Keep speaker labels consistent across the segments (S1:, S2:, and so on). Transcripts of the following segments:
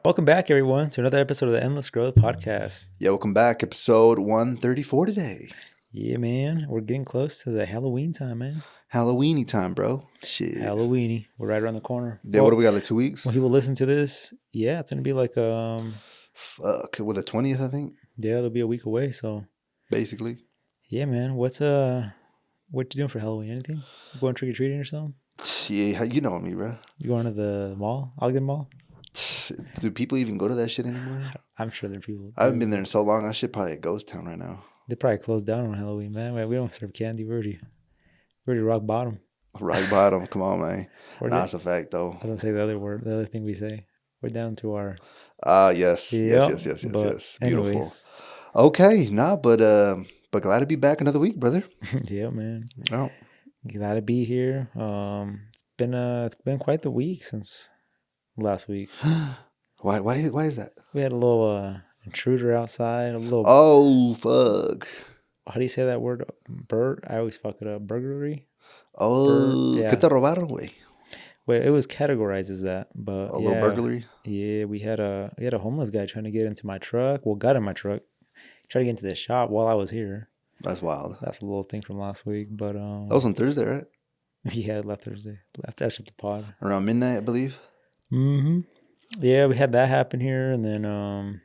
S1: Welcome back, everyone, to another episode of the Endless Growth Podcast.
S2: Yeah, welcome back. Episode 134 today.
S1: Yeah, man. We're getting close to the Halloween time, man.
S2: Halloweeny time, bro. Shit.
S1: Halloweeny. We're right around the corner.
S2: Yeah, what do we got, like 2 weeks?
S1: When people listen to this, yeah, it's going to be like,
S2: Fuck, with the 20th, I think,
S1: yeah, it'll be a week away. So,
S2: basically.
S1: yeah, man. What you doing for Halloween? Anything? You going trick-or-treating or something?
S2: Yeah, you know me, bro.
S1: You going to the mall? Ogden Mall?
S2: Do people even go to that shit anymore?
S1: I'm sure there are people.
S2: I haven't been there in so long. That shit probably a ghost town right now.
S1: They probably closed down on Halloween, man. We don't serve candy. We're already rock bottom.
S2: Rock bottom. Come on, man.
S1: Nah,
S2: that's a fact, though.
S1: I was going to say the other word, the other thing we say. We're down to our...
S2: Yes.
S1: Yep,
S2: Yes. Beautiful.
S1: Anyways.
S2: Okay, but glad to be back another week, brother.
S1: Yeah, man.
S2: Oh.
S1: Glad to be here. It's been quite the week since last week.
S2: Why is that?
S1: We had a little intruder outside. A little.
S2: Oh, fuck.
S1: How do you say that word? I always fuck it up. Burglary.
S2: Oh,
S1: yeah.
S2: ¿Qué te robaron, güey?
S1: Well, it was categorized as that, but
S2: A little burglary.
S1: Yeah, we had a homeless guy trying to get into my truck. Well, got in my truck. He tried to get into the shop while I was here.
S2: That's wild.
S1: That's a little thing from last week, but
S2: that was on Thursday, right?
S1: Yeah, left Thursday. Left after the pod
S2: around midnight, I believe.
S1: Mm-hmm. Yeah, we had that happen here, and then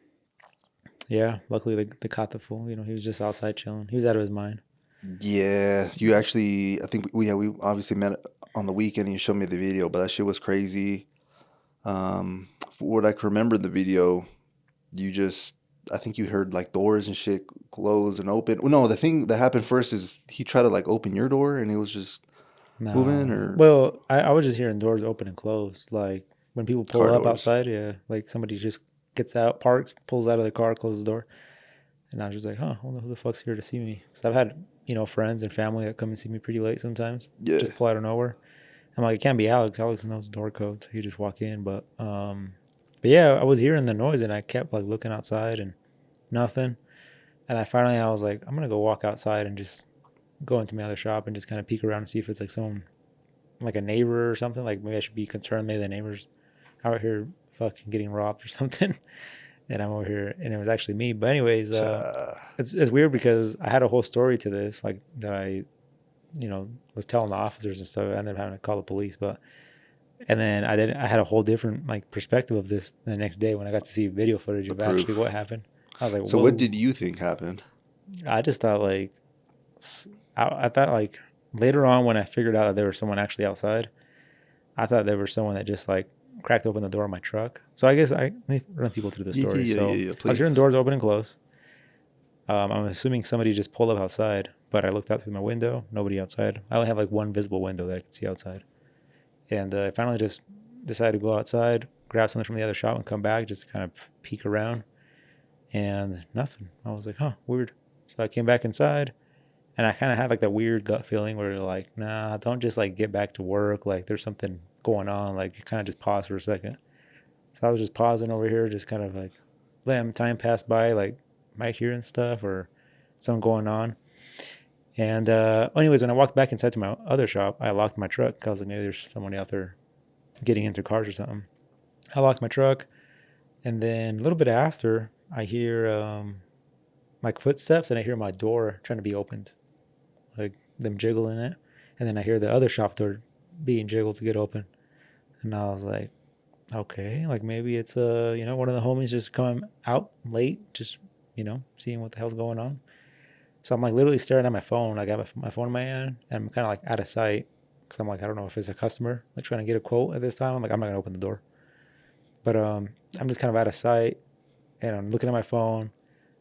S1: yeah, luckily they caught the fool. You know, he was just outside chilling. He was out of his mind.
S2: Yeah, you actually, I think we obviously met on the weekend. You showed me the video, but that shit was crazy. For what I can remember in the video, I think you heard like doors and shit close and open. Well, no, the thing that happened first is he tried to like open your door and it was just moving. Or
S1: well, I was just hearing doors open and close, like when people pull up outside. Yeah, like somebody just gets out, parks, pulls out of the car, closes the door, and I was just like, I wonder who the fuck's here to see me. Because I've had friends and family that come and see me pretty late sometimes. Yeah, just pull out of nowhere. I'm like, it can't be Alex. Alex knows door code, so you just walk in. But yeah, I was hearing the noise and I kept like looking outside and nothing. And I was like, I'm gonna go walk outside and just go into my other shop and just kind of peek around and see if it's like someone, like a neighbor or something. Like maybe I should be concerned. Maybe the neighbor's out here fucking getting robbed or something. And I'm over here, and it was actually me. But anyways, it's weird because I had a whole story to this, like that I, was telling the officers and stuff. I ended up having to call the police, and then I had a whole different like perspective of this the next day when I got to see video footage of actually what happened. I was like,
S2: so whoa. What did you think happened?
S1: I just thought like, I thought like later on when I figured out that there was someone actually outside, I thought there was someone that just like cracked open the door of my truck. So I guess let me run people through the story. Yeah, I was hearing doors open and close. I'm assuming somebody just pulled up outside, but I looked out through my window, nobody outside. I only have like one visible window that I could see outside. And I finally just decided to go outside, grab something from the other shop and come back, just kind of peek around. And nothing. I was like, weird. So I came back inside and I kind of had like that weird gut feeling where you're like, nah, don't just like get back to work. Like there's something going on. Like kind of just pause for a second. So I was just pausing over here, just kind of like letting time pass by. Like, am I hearing stuff or something going on? And anyways, when I walked back inside to my other shop, I locked my truck. I was like, maybe there's somebody out there getting into cars or something. I locked my truck. And then a little bit after, I hear like footsteps and I hear my door trying to be opened, like them jiggling it. And then I hear the other shop door being jiggled to get open. And I was like, okay, like maybe it's one of the homies just coming out late, just, seeing what the hell's going on. So I'm like literally staring at my phone. I got my phone in my hand and I'm kind of like out of sight because I'm like, I don't know if it's a customer like trying to get a quote at this time. I'm like, I'm not gonna open the door. But I'm just kind of out of sight and I'm looking at my phone.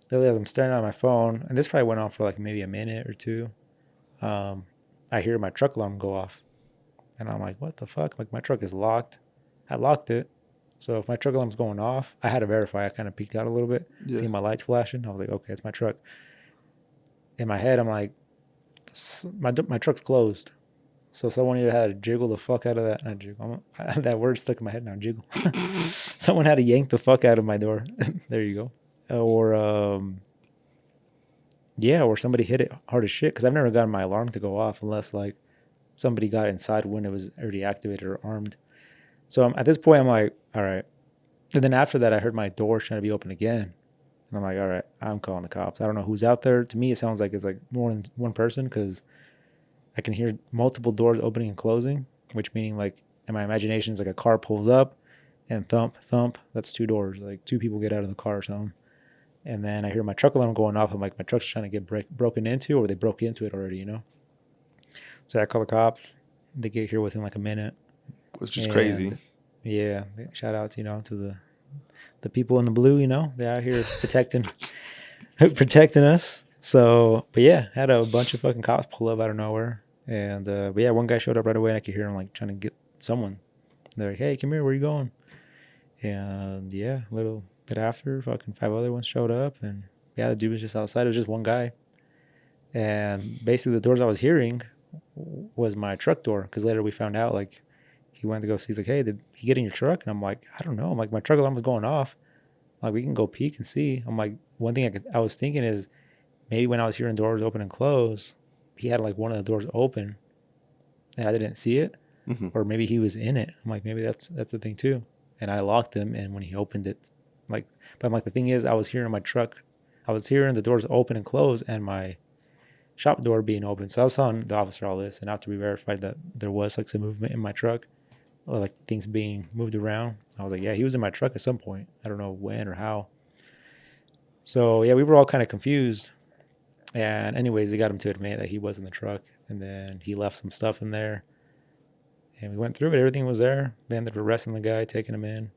S1: Literally as I'm staring at my phone, and this probably went on for like maybe a minute or two, I hear my truck alarm go off. And I'm like, what the fuck? Like my truck is locked. I locked it. So if my truck alarm's going off, I had to verify. I kind of peeked out a little bit, seeing my lights flashing. I was like, okay, it's my truck. In my head, I'm like, my truck's closed. So someone either had to jiggle the fuck out of that. Not jiggle. That word stuck in my head now, jiggle. Someone had to yank the fuck out of my door. There you go. Or somebody hit it hard as shit. Because I've never gotten my alarm to go off unless like somebody got inside when it was already activated or armed. So at this point, I'm like, all right, And then after that, I heard my door trying to be open again. And I'm like, all right, I'm calling the cops. I don't know who's out there. To me, it sounds like it's like more than one person because I can hear multiple doors opening and closing, which meaning like in my imagination is like a car pulls up and thump, thump. That's 2 doors. Like 2 people get out of the car or something. And then I hear my truck alarm going off. I'm like, my truck's trying to get broken into, or they broke into it already, you know? So I call the cops. They get here within like a minute.
S2: Which is crazy.
S1: Yeah. Shout out, to the people in the blue, they're out here protecting us. So, but yeah, had a bunch of fucking cops pull up out of nowhere. And, but yeah, one guy showed up right away and I could hear him like trying to get someone. They're like, hey, come here, where you going? And yeah, a little bit after, fucking 5 other ones showed up. And yeah, the dude was just outside. It was just one guy. And basically the doors I was hearing was my truck door. Because later we found out, like, he went to go see, he's like, hey, did he get in your truck? And I'm like, I don't know. I'm like, my truck alarm was going off. I'm like, we can go peek and see. I'm like, one thing I was thinking is maybe when I was hearing doors open and close, he had like one of the doors open and I didn't see it.
S2: Mm-hmm.
S1: Or maybe he was in it. I'm like, maybe that's the thing too. And I locked him. And when he opened it, but I'm like, the thing is, I was hearing my truck, I was hearing the doors open and close and my shop door being open. So I was telling the officer all this. And after we verified that there was like some movement in my truck, or like things being moved around, I was like, yeah, he was in my truck at some point. I don't know when or how. So yeah, we were all kind of confused. And anyways, they got him to admit that he was in the truck. And then he left some stuff in there. And we went through it. Everything was there. They ended up arresting the guy, taking him in.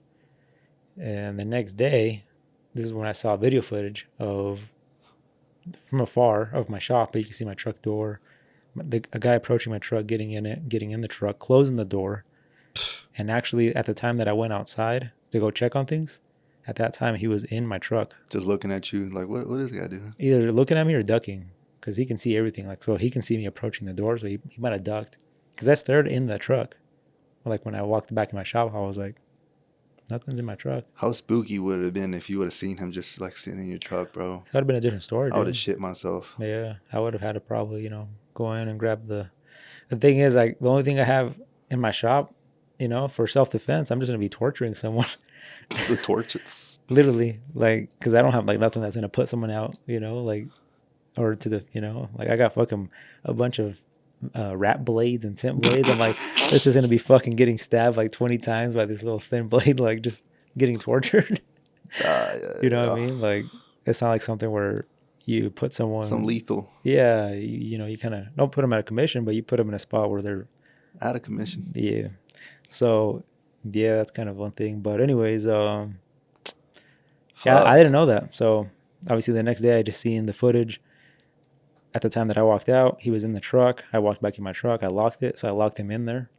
S1: And the next day, this is when I saw video footage from afar of my shop. But you can see my truck door. A guy approaching my truck, getting in the truck, closing the door. And actually, at the time that I went outside to go check on things, at that time, he was in my truck.
S2: Just looking at you like, what is this guy doing?
S1: Either looking at me or ducking, because he can see everything. Like, so he can see me approaching the door, so he might have ducked. Because I stared in the truck. Like, when I walked back in my shop, I was like, nothing's in my truck.
S2: How spooky would it have been if you would have seen him just like sitting in your truck, bro?
S1: That would have been a different story, dude.
S2: I would have shit myself.
S1: Yeah, I would have had to probably, go in and grab the thing is, like, the only thing I have in my shop, for self-defense, I'm just going to be torturing someone.
S2: The torches.
S1: Literally, like, because I don't have, like, nothing that's going to put someone out, like, or to the, like, I got fucking a bunch of rat blades and tent blades. I'm like, it's just going to be fucking getting stabbed, like, 20 times by this little thin blade, like, just getting tortured. You know what I mean? Like, it's not like something where you put someone...
S2: Some lethal.
S1: Yeah, you kind of don't put them out of commission, but you put them in a spot where they're...
S2: Out of commission.
S1: Yeah. So, yeah, that's kind of one thing. But anyways, yeah, I didn't know that. So, obviously, the next day, I just seen the footage. At the time that I walked out, he was in the truck. I walked back in my truck. I locked it, so I locked him in there.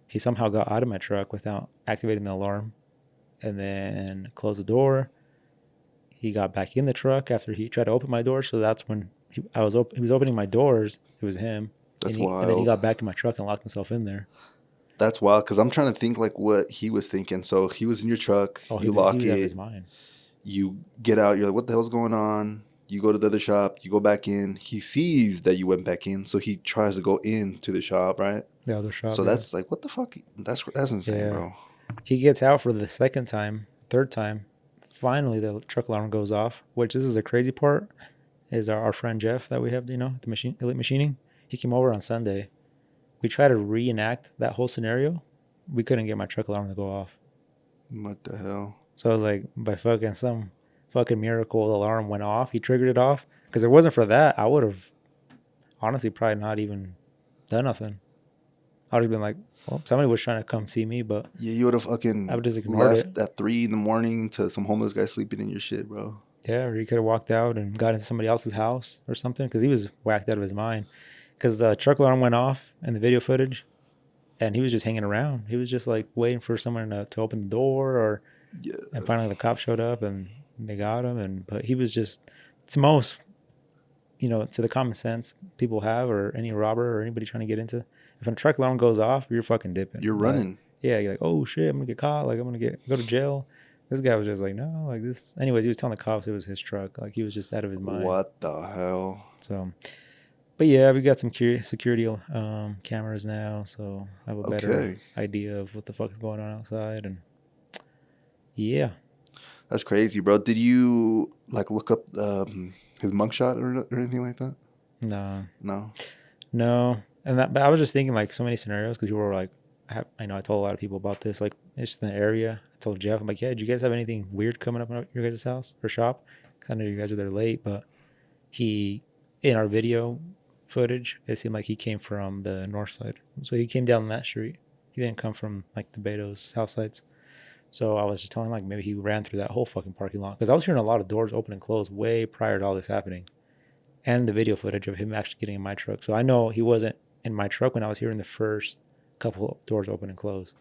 S1: He somehow got out of my truck without activating the alarm and then closed the door. He got back in the truck after he tried to open my door. So that's when he was opening my doors. It was him.
S2: That's wild.
S1: And then he got back in my truck and locked himself in there.
S2: That's wild, because I'm trying to think like what he was thinking. So he was in your truck. You lock it. He was out of his mind. You get out. You're like, what the hell's going on? You go to the other shop. You go back in. He sees that you went back in, so he tries to go into the shop, right?
S1: The other shop.
S2: So that's like, what the fuck? That's insane, bro.
S1: He gets out for the second time, third time. Finally, the truck alarm goes off, which this is the crazy part, is our friend Jeff that we have, the Elite Machining. He came over on Sunday. We tried to reenact that whole scenario. We couldn't get my truck alarm to go off.
S2: What the hell?
S1: So I was like, by some fucking miracle, the alarm went off. He triggered it off. Because if it wasn't for that, I would have honestly probably not even done nothing. I would have been like, well, somebody was trying to come see me, but...
S2: Yeah, you would have fucking
S1: I would just ignored
S2: left at 3 a.m. to some homeless guy sleeping in your shit, bro.
S1: Yeah, or he could have walked out and got into somebody else's house or something, because he was whacked out of his mind. Because the truck alarm went off in the video footage, and he was just hanging around. He was just like waiting for someone to open the door, and finally the cops showed up and they got him. But he was just, it's most, to the common sense people have, or any robber or anybody trying to get into. If a truck alarm goes off, you're fucking dipping.
S2: You're running.
S1: Yeah, you're like, oh shit, I'm gonna get caught. Like, I'm gonna go to jail. This guy was just like, no, like this. Anyways, he was telling the cops it was his truck. Like, he was just out of his mind.
S2: What the hell?
S1: So, but yeah, we got some security cameras now, so I have a better idea of what the fuck is going on outside. And yeah.
S2: That's crazy, bro. Did you like look up his mugshot or anything like that?
S1: No,
S2: No.
S1: no. And that, but I was just thinking like so many scenarios because people were like, I know I told a lot of people about this, like it's just in the area. I told Jeff, I'm like, yeah, did you guys have anything weird coming up at your guys' house or shop? 'Cause I know you guys are there late, but he, in our video footage, it seemed like he came from the north side. So he came down that street. He didn't come from like the Beto's house sites. So I was just telling like maybe he ran through that whole fucking parking lot because I was hearing a lot of doors open and close way prior to all this happening, and the video footage of him actually getting in my truck. So I know he wasn't in my truck when I was hearing the first couple of doors open and close.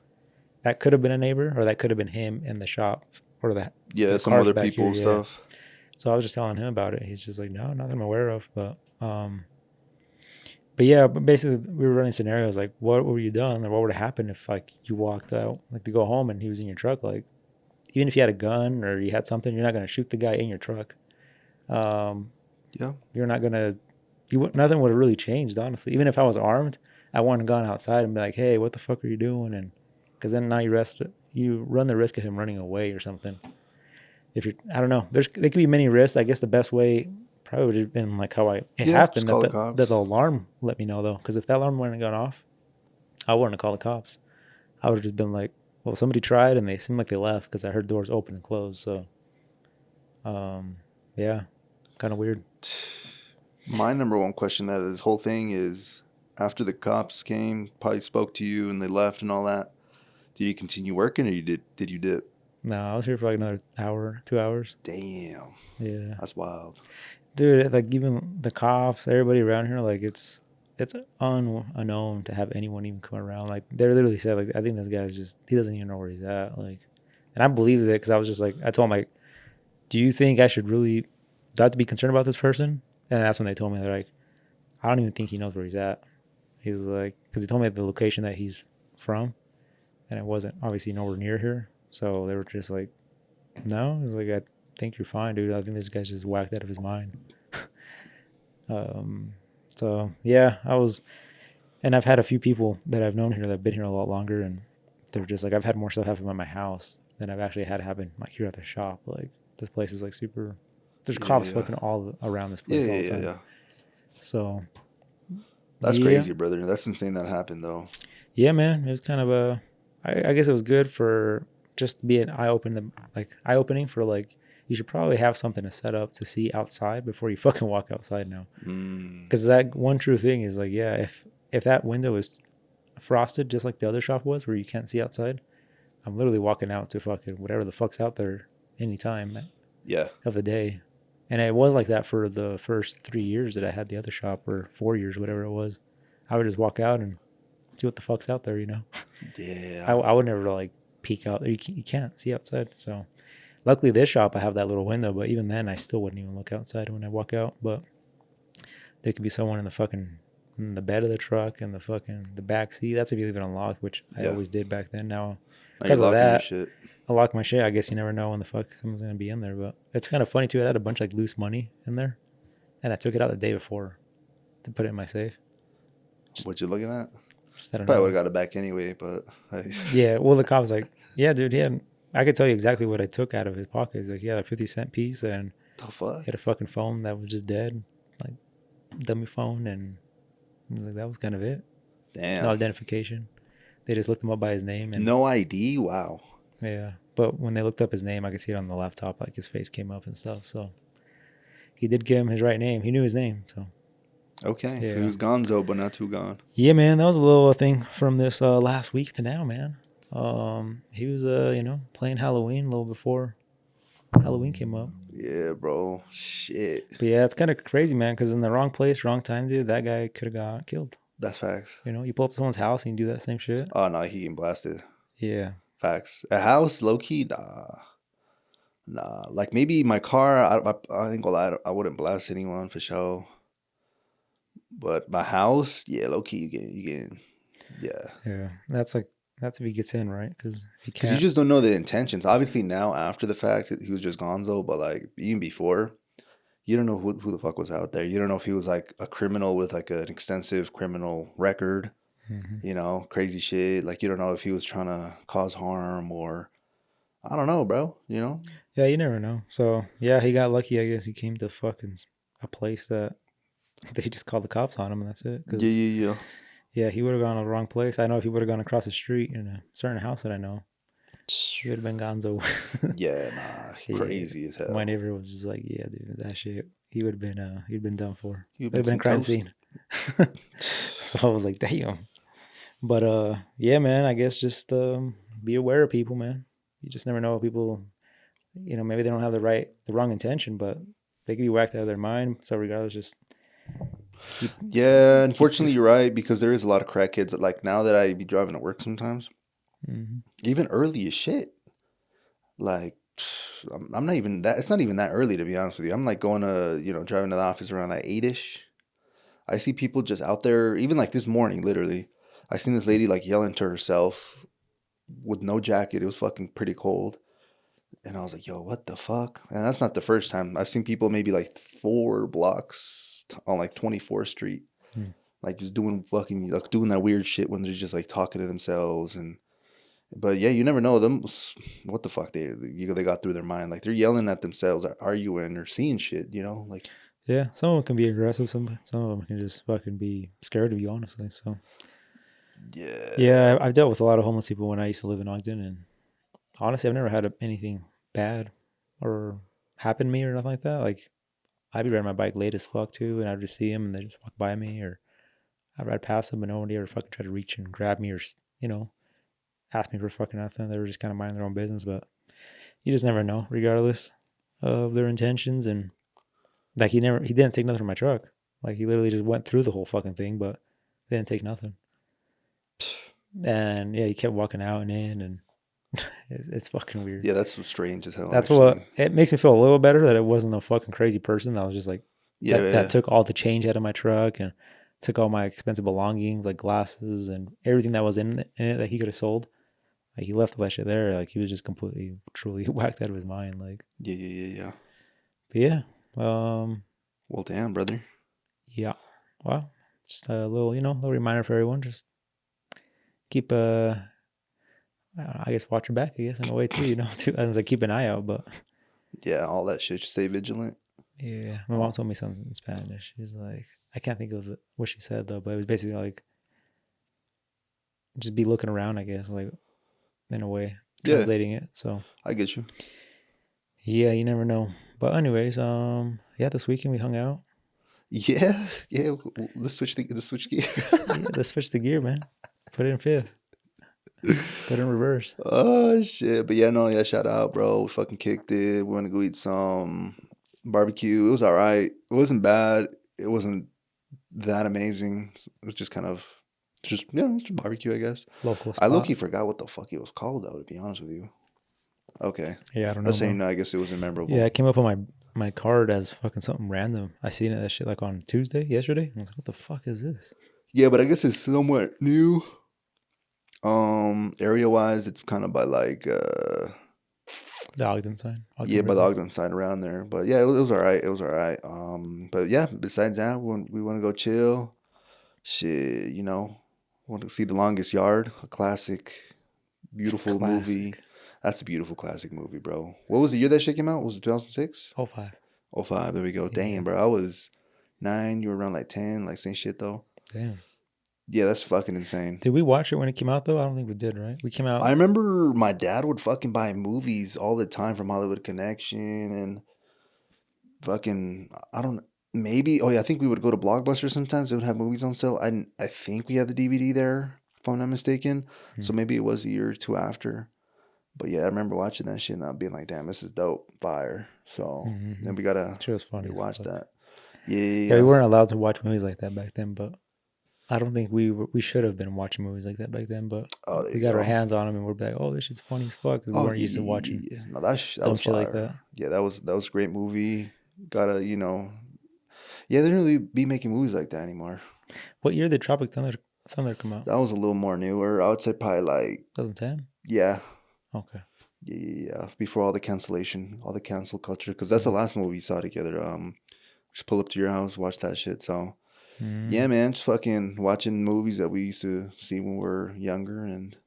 S1: That could have been a neighbor, or that could have been him in the shop, or
S2: Yeah,
S1: the
S2: some
S1: cars
S2: other
S1: back here.
S2: people
S1: Yeah.
S2: stuff.
S1: So I was just telling him about it. He's just like, no, nothing I'm aware of. But yeah, but basically we were running scenarios like, what were you done, or what would have happened if like you walked out like to go home and he was in your truck? Like, even if you had a gun or you had something, you're not going to shoot the guy in your truck.
S2: Yeah.
S1: You're not going to. Nothing would have really changed, honestly. Even if I was armed, I wouldn't have gone outside and be like, hey, what the fuck are you doing? And because then now you run the risk of him running away or something. If you're, I don't know. There could be many risks. I guess the best way probably would have been like how it
S2: Yeah, just
S1: happened,
S2: call the
S1: that
S2: cops.
S1: the alarm let me know though. Because if that alarm wouldn't have gone off, I wouldn't have called the cops. I would have just been like, well, somebody tried and they seemed like they left because I heard doors open and close. So, yeah, kind of weird.
S2: My number one question out of this whole thing is, after the cops came, probably spoke to you and they left and all that, did you continue working or did you dip?
S1: No, I was here for like another hour, 2 hours.
S2: Damn.
S1: Yeah,
S2: That's wild.
S1: dude. Like even the cops, everybody around here, like it's unknown to have anyone even come around. Like they literally said, like I think this guy's just he doesn't even know where he's at. Like, and I believed it because I was just like I told him like, do you think I should really not to be concerned about this person? And that's when they told me they're like, I don't even think he knows where he's at. He's like, because he told me the location that he's from, and it wasn't obviously nowhere near here. So they were just like, no. It was like, I think you're fine, dude. I think this guy's just whacked out of his mind. So yeah, and I've had a few people that I've known here that have been here a lot longer, and they're just like, I've had more stuff happen at my house than I've actually had happen like here at the shop. Like this place is like super. There's cops fucking all around this place all the time. Yeah. So
S2: that's crazy, brother. That's insane that happened though.
S1: Yeah, man. It was kind of I guess it was good for just to be an eye opening for like you should probably have something to set up to see outside before you fucking walk outside now. Because that one true thing is like, yeah, if that window is frosted just like the other shop was where you can't see outside, I'm literally walking out to fucking whatever the fuck's out there anytime of the day. And it was like that for the first 3 years that I had the other shop, or 4 years, whatever it was. I would just walk out and see what the fuck's out there, you know?
S2: Yeah.
S1: I would never like peek out there. You can't see outside. So luckily this shop, I have that little window, but even then I still wouldn't even look outside when I walk out. But there could be someone in the bed of the truck and the back seat. That's if you leave it unlocked, which I always did back then. Now because of that, I lock my shit. I guess you never know when the fuck someone's going to be in there. But it's kind of funny too. I had a bunch of like loose money in there, and I took it out the day before to put it in my safe.
S2: What you looking at?
S1: I don't
S2: Probably
S1: know.
S2: would have got it back anyway, but
S1: yeah. Well, the cop's like, yeah, dude, I could tell you exactly what I took out of his pocket. He's like, he had a 50-cent piece, and
S2: the fuck?
S1: he had a fucking phone that was just dead, like dummy phone, and I was like, that was kind of it.
S2: Damn.
S1: No identification. They just looked him up by his name. And
S2: no ID? Wow.
S1: Yeah. But when they looked up his name, I could see it on the laptop, like his face came up and stuff. So he did give him his right name. He knew his name. So
S2: okay. Yeah. So he was gonzo, but not too gone.
S1: Yeah, man. That was a little thing from this last week to now, man. He was playing Halloween a little before Halloween came up.
S2: Yeah, bro. Shit.
S1: But yeah, it's kind of crazy, man, because in the wrong place, wrong time, dude, that guy could have got killed.
S2: That's facts.
S1: You know, you pull up to someone's house and you do that same shit.
S2: Oh, no, he getting blasted.
S1: Yeah.
S2: Facts. A house, low-key, nah. Like, maybe my car, I ain't gonna lie, I wouldn't blast anyone for sure. But my house, yeah, low-key, you getting, yeah.
S1: Yeah, that's if he gets in, right? Because
S2: you just don't know the intentions. Obviously, now, after the fact, he was just gonzo, but, like, even before, you don't know who the fuck was out there. You don't know if he was, like, a criminal with, like, an extensive criminal record. Mm-hmm. You know, crazy shit. Like, you don't know if he was trying to cause harm or I don't know, bro. You know?
S1: Yeah, you never know. So yeah, he got lucky. I guess he came to fucking a place that they just called the cops on him, and that's it.
S2: Yeah,
S1: Because
S2: yeah,
S1: yeah, he would have gone to the wrong place. I know if he would have gone across the street in a certain house that I know, he
S2: yeah.
S1: would have been gonzo.
S2: Yeah, nah,
S1: Yeah,
S2: crazy as
S1: my
S2: hell.
S1: neighbor was just like, yeah, dude, that shit. He'd been done for.
S2: You've
S1: It'd
S2: been
S1: have been a
S2: some
S1: crime
S2: toast.
S1: scene. So I was like, damn. But yeah, man. I guess just be aware of people, man. You just never know. People, maybe they don't have the wrong intention, but they could be whacked out of their mind. So regardless, just keep
S2: Yeah,
S1: keep your.
S2: unfortunately, you're right because there is a lot of crackheads that, like, now that I be driving to work sometimes,
S1: Mhm.
S2: even early as shit. Like, I'm not even that. It's not even that early to be honest with you. I'm like going to driving to the office around like 8ish. I see people just out there, even like this morning, literally. I seen this lady like yelling to herself with no jacket. It was fucking pretty cold. And I was like, yo, what the fuck? And that's not the first time. I've seen people maybe like 4 blocks on like 24th Street,
S1: Mm.
S2: like just doing fucking, like doing that weird shit when they're just like talking to themselves. But yeah, you never know them. What the fuck they got through their mind. Like they're yelling at themselves, arguing or seeing shit, like,
S1: Yeah, some of them can be aggressive. Some of them can just fucking be scared of you, honestly. So
S2: yeah.
S1: yeah, I've dealt with a lot of homeless people when I used to live in Ogden, and honestly, I've never had anything bad or happen to me or nothing like that. Like I'd be riding my bike late as fuck too, and I'd just see them and they just walk by me, or I'd ride past them and nobody ever fucking try to reach and grab me or ask me for fucking nothing. They were just kind of minding their own business, but you just never know, regardless of their intentions. And like he didn't take nothing from my truck. Like he literally just went through the whole fucking thing, but didn't take nothing. And yeah, he kept walking out and in, and it's fucking weird.
S2: Yeah, that's strange as hell,
S1: That's
S2: actually.
S1: what it makes me feel a little better that it wasn't a fucking crazy person that was just like
S2: Yeah,
S1: that
S2: yeah.
S1: took all the change out of my truck and took all my expensive belongings like glasses and everything that was in it that he could have sold. Like he left all that shit there. Like he was just completely, truly whacked out of his mind. Like,
S2: Yeah, yeah, yeah, yeah.
S1: but yeah, um,
S2: Well, damn, brother.
S1: yeah. Well, just a little, little reminder for everyone. Just keep I guess watch your back. I guess in a way too. Too as like keep an eye out. But
S2: Yeah, all that shit. Stay vigilant.
S1: yeah, my mom
S2: Oh,
S1: told me something in Spanish. She's like, I can't think of what she said though, but it was basically like just be looking around. I guess like in a way
S2: yeah,
S1: translating it. So
S2: I get you.
S1: yeah, you never know. But anyways, yeah, this weekend we hung out.
S2: Yeah, yeah. Let's switch gear.
S1: Yeah, let's switch the gear, man. Put it in fifth. Put it in reverse.
S2: Oh shit! But yeah, no, yeah. Shout out, bro. We fucking kicked it. We went to go eat some barbecue. It was all right. It wasn't bad. It wasn't that amazing. It was just kind of it's just barbecue, I guess.
S1: Local
S2: I
S1: spot.
S2: low-key forgot what the fuck it was called though, to be honest with you. Okay.
S1: Yeah, I don't
S2: I was
S1: know,
S2: saying
S1: bro.
S2: no, I guess it wasn't
S1: Yeah,
S2: memorable.
S1: it came up on my card as fucking something random. I seen it that shit like on Tuesday, yesterday. I was like, what the fuck is this?
S2: Yeah, but I guess it's somewhat new. Area wise, it's kind of by like
S1: The Ogden sign,
S2: yeah,
S1: Ogden
S2: by the
S1: River.
S2: Ogden side around there. But yeah, it was all right. It was all right. But yeah, besides that, we want to go chill. Shit, want to see The Longest Yard, a classic, beautiful movie.
S1: Classic.
S2: That's a beautiful classic movie, bro. What was the year that shit came out? Was it 2006?
S1: Oh, 05.
S2: Oh, 05. There we go.
S1: Yeah.
S2: Damn, bro. I was 9. You were around like 10. Like same shit though.
S1: Damn.
S2: Yeah, that's fucking insane.
S1: Did we watch it when it came out though? I don't think we did, right? We came
S2: I
S1: out.
S2: remember my dad would fucking buy movies all the time from Hollywood Connection and fucking I don't maybe oh yeah I think we would go to Blockbuster sometimes. They would have movies on sale. I think we had the DVD there if I'm not mistaken.
S1: Hmm.
S2: So maybe it was a year or two after. But yeah, I remember watching that shit and not being like, damn, this is dope, fire. So
S1: Mm-hmm.
S2: then we gotta
S1: Sure was funny.
S2: rewatch
S1: Fuck.
S2: that. Yeah,
S1: Yeah,
S2: yeah,
S1: we
S2: yeah.
S1: weren't allowed to watch movies like that back then, but I don't think we should have been watching movies like that back then. But
S2: Oh, there
S1: we
S2: you
S1: got our
S2: go.
S1: hands on them and we're like, oh, this shit's funny as fuck because we
S2: Oh
S1: weren't
S2: yeah,
S1: used to
S2: yeah,
S1: watching
S2: yeah, yeah. No, that
S1: dumb
S2: was
S1: shit like
S2: fire.
S1: that.
S2: Yeah, that was a great movie. Gotta yeah, they don't really be making movies like that anymore.
S1: What year did Tropic Thunder come out?
S2: That was a little more newer. I would say probably like
S1: 2010.
S2: yeah,
S1: Okay.
S2: yeah, yeah, yeah. Before all the cancellation, all the cancel culture, because that's the last movie we saw together. Just pull up to your house, watch that shit. So
S1: Mm.
S2: yeah, man, just fucking watching movies that we used to see when we were younger, and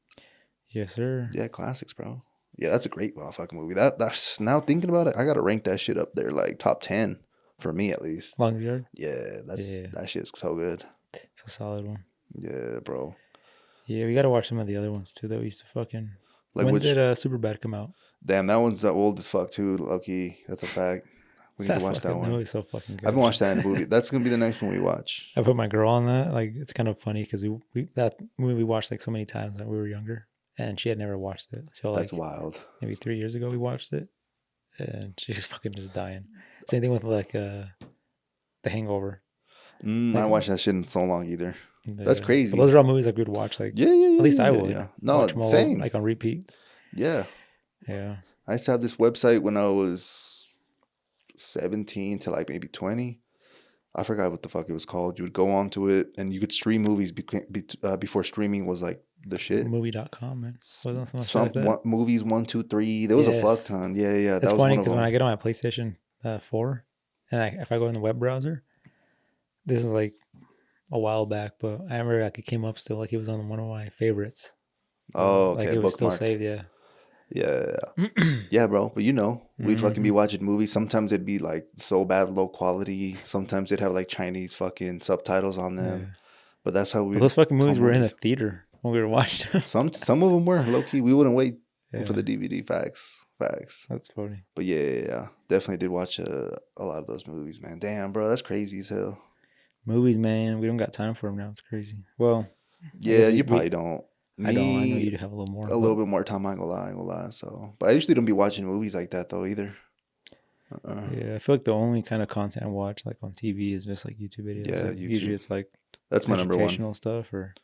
S1: Yes, sir.
S2: yeah, classics, bro. Yeah, that's a great motherfucking movie. That's now thinking about it, I gotta rank that shit up there, like top 10 for me at least.
S1: Longest Yard.
S2: Yeah,
S1: Yeah,
S2: that shit's so good.
S1: it's a solid one.
S2: Yeah, bro.
S1: Yeah, we gotta watch some of the other ones too that we used to fucking.
S2: Like
S1: When
S2: which?
S1: did Superbad come out?
S2: Damn, that one's old as fuck too. Low-key, that's a fact. We need to
S1: That
S2: watch that
S1: fucking that
S2: one.
S1: movie's so fucking
S2: I
S1: good.
S2: haven't watched that in a movie. That's gonna be the next one we watch.
S1: I put my girl on that. Like, it's kind of funny because we that movie we watched like so many times when we were younger, and she had never watched it. So like
S2: That's wild.
S1: maybe 3 years ago we watched it, and she's fucking just dying. Same thing with like The Hangover.
S2: I
S1: Like,
S2: watched that shit in so long either. That's
S1: But
S2: crazy.
S1: those are all movies like we'd watch. Like,
S2: Yeah, yeah, yeah.
S1: at least I
S2: yeah,
S1: would.
S2: Yeah. No,
S1: Watch them all
S2: same.
S1: like on repeat.
S2: Yeah.
S1: Yeah.
S2: I used to have this website when I was 17 to like maybe 20. I forgot what the fuck it was called. You would go onto it and you could stream movies before streaming was like the shit.
S1: Movie.com, man. Wasn't some shit
S2: Some
S1: like that?
S2: movies 1, 2, 3. There was a fuck
S1: Yes.
S2: ton. Yeah, yeah. That
S1: It's
S2: was
S1: funny
S2: one of
S1: because when
S2: them.
S1: I get on my PlayStation 4, and if I go in the web browser, this is like a while back, but I remember like it came up still, like it was on one of my favorites.
S2: Oh,
S1: Like
S2: okay.
S1: it was still
S2: Bookmarked.
S1: saved, yeah.
S2: Yeah. Yeah, bro. But you know, we'd fucking be
S1: Mhm.
S2: watching movies. Sometimes it'd be like so bad, low quality. Sometimes it'd have like Chinese fucking subtitles on them.
S1: Yeah.
S2: But that's how we.
S1: But those fucking movies
S2: call
S1: were in the theater when we were watching them.
S2: Some of them were low key. We wouldn't wait
S1: Yeah.
S2: for the DVD. Facts.
S1: That's funny.
S2: But yeah. Definitely did watch a lot of those movies, man. Damn, bro, that's crazy as hell.
S1: Movies, man, we don't got time for them now. It's crazy. Well,
S2: Yeah, you probably don't.
S1: I don't. I know
S2: Me,
S1: you have a little more.
S2: a little bit more time. I ain't gonna lie. So, but I usually don't be watching movies like that though either.
S1: Yeah, I feel like the only kind of content I watch like on TV is just like YouTube videos.
S2: Yeah,
S1: Like,
S2: YouTube.
S1: usually it's like
S2: That's my number one.
S1: educational stuff, or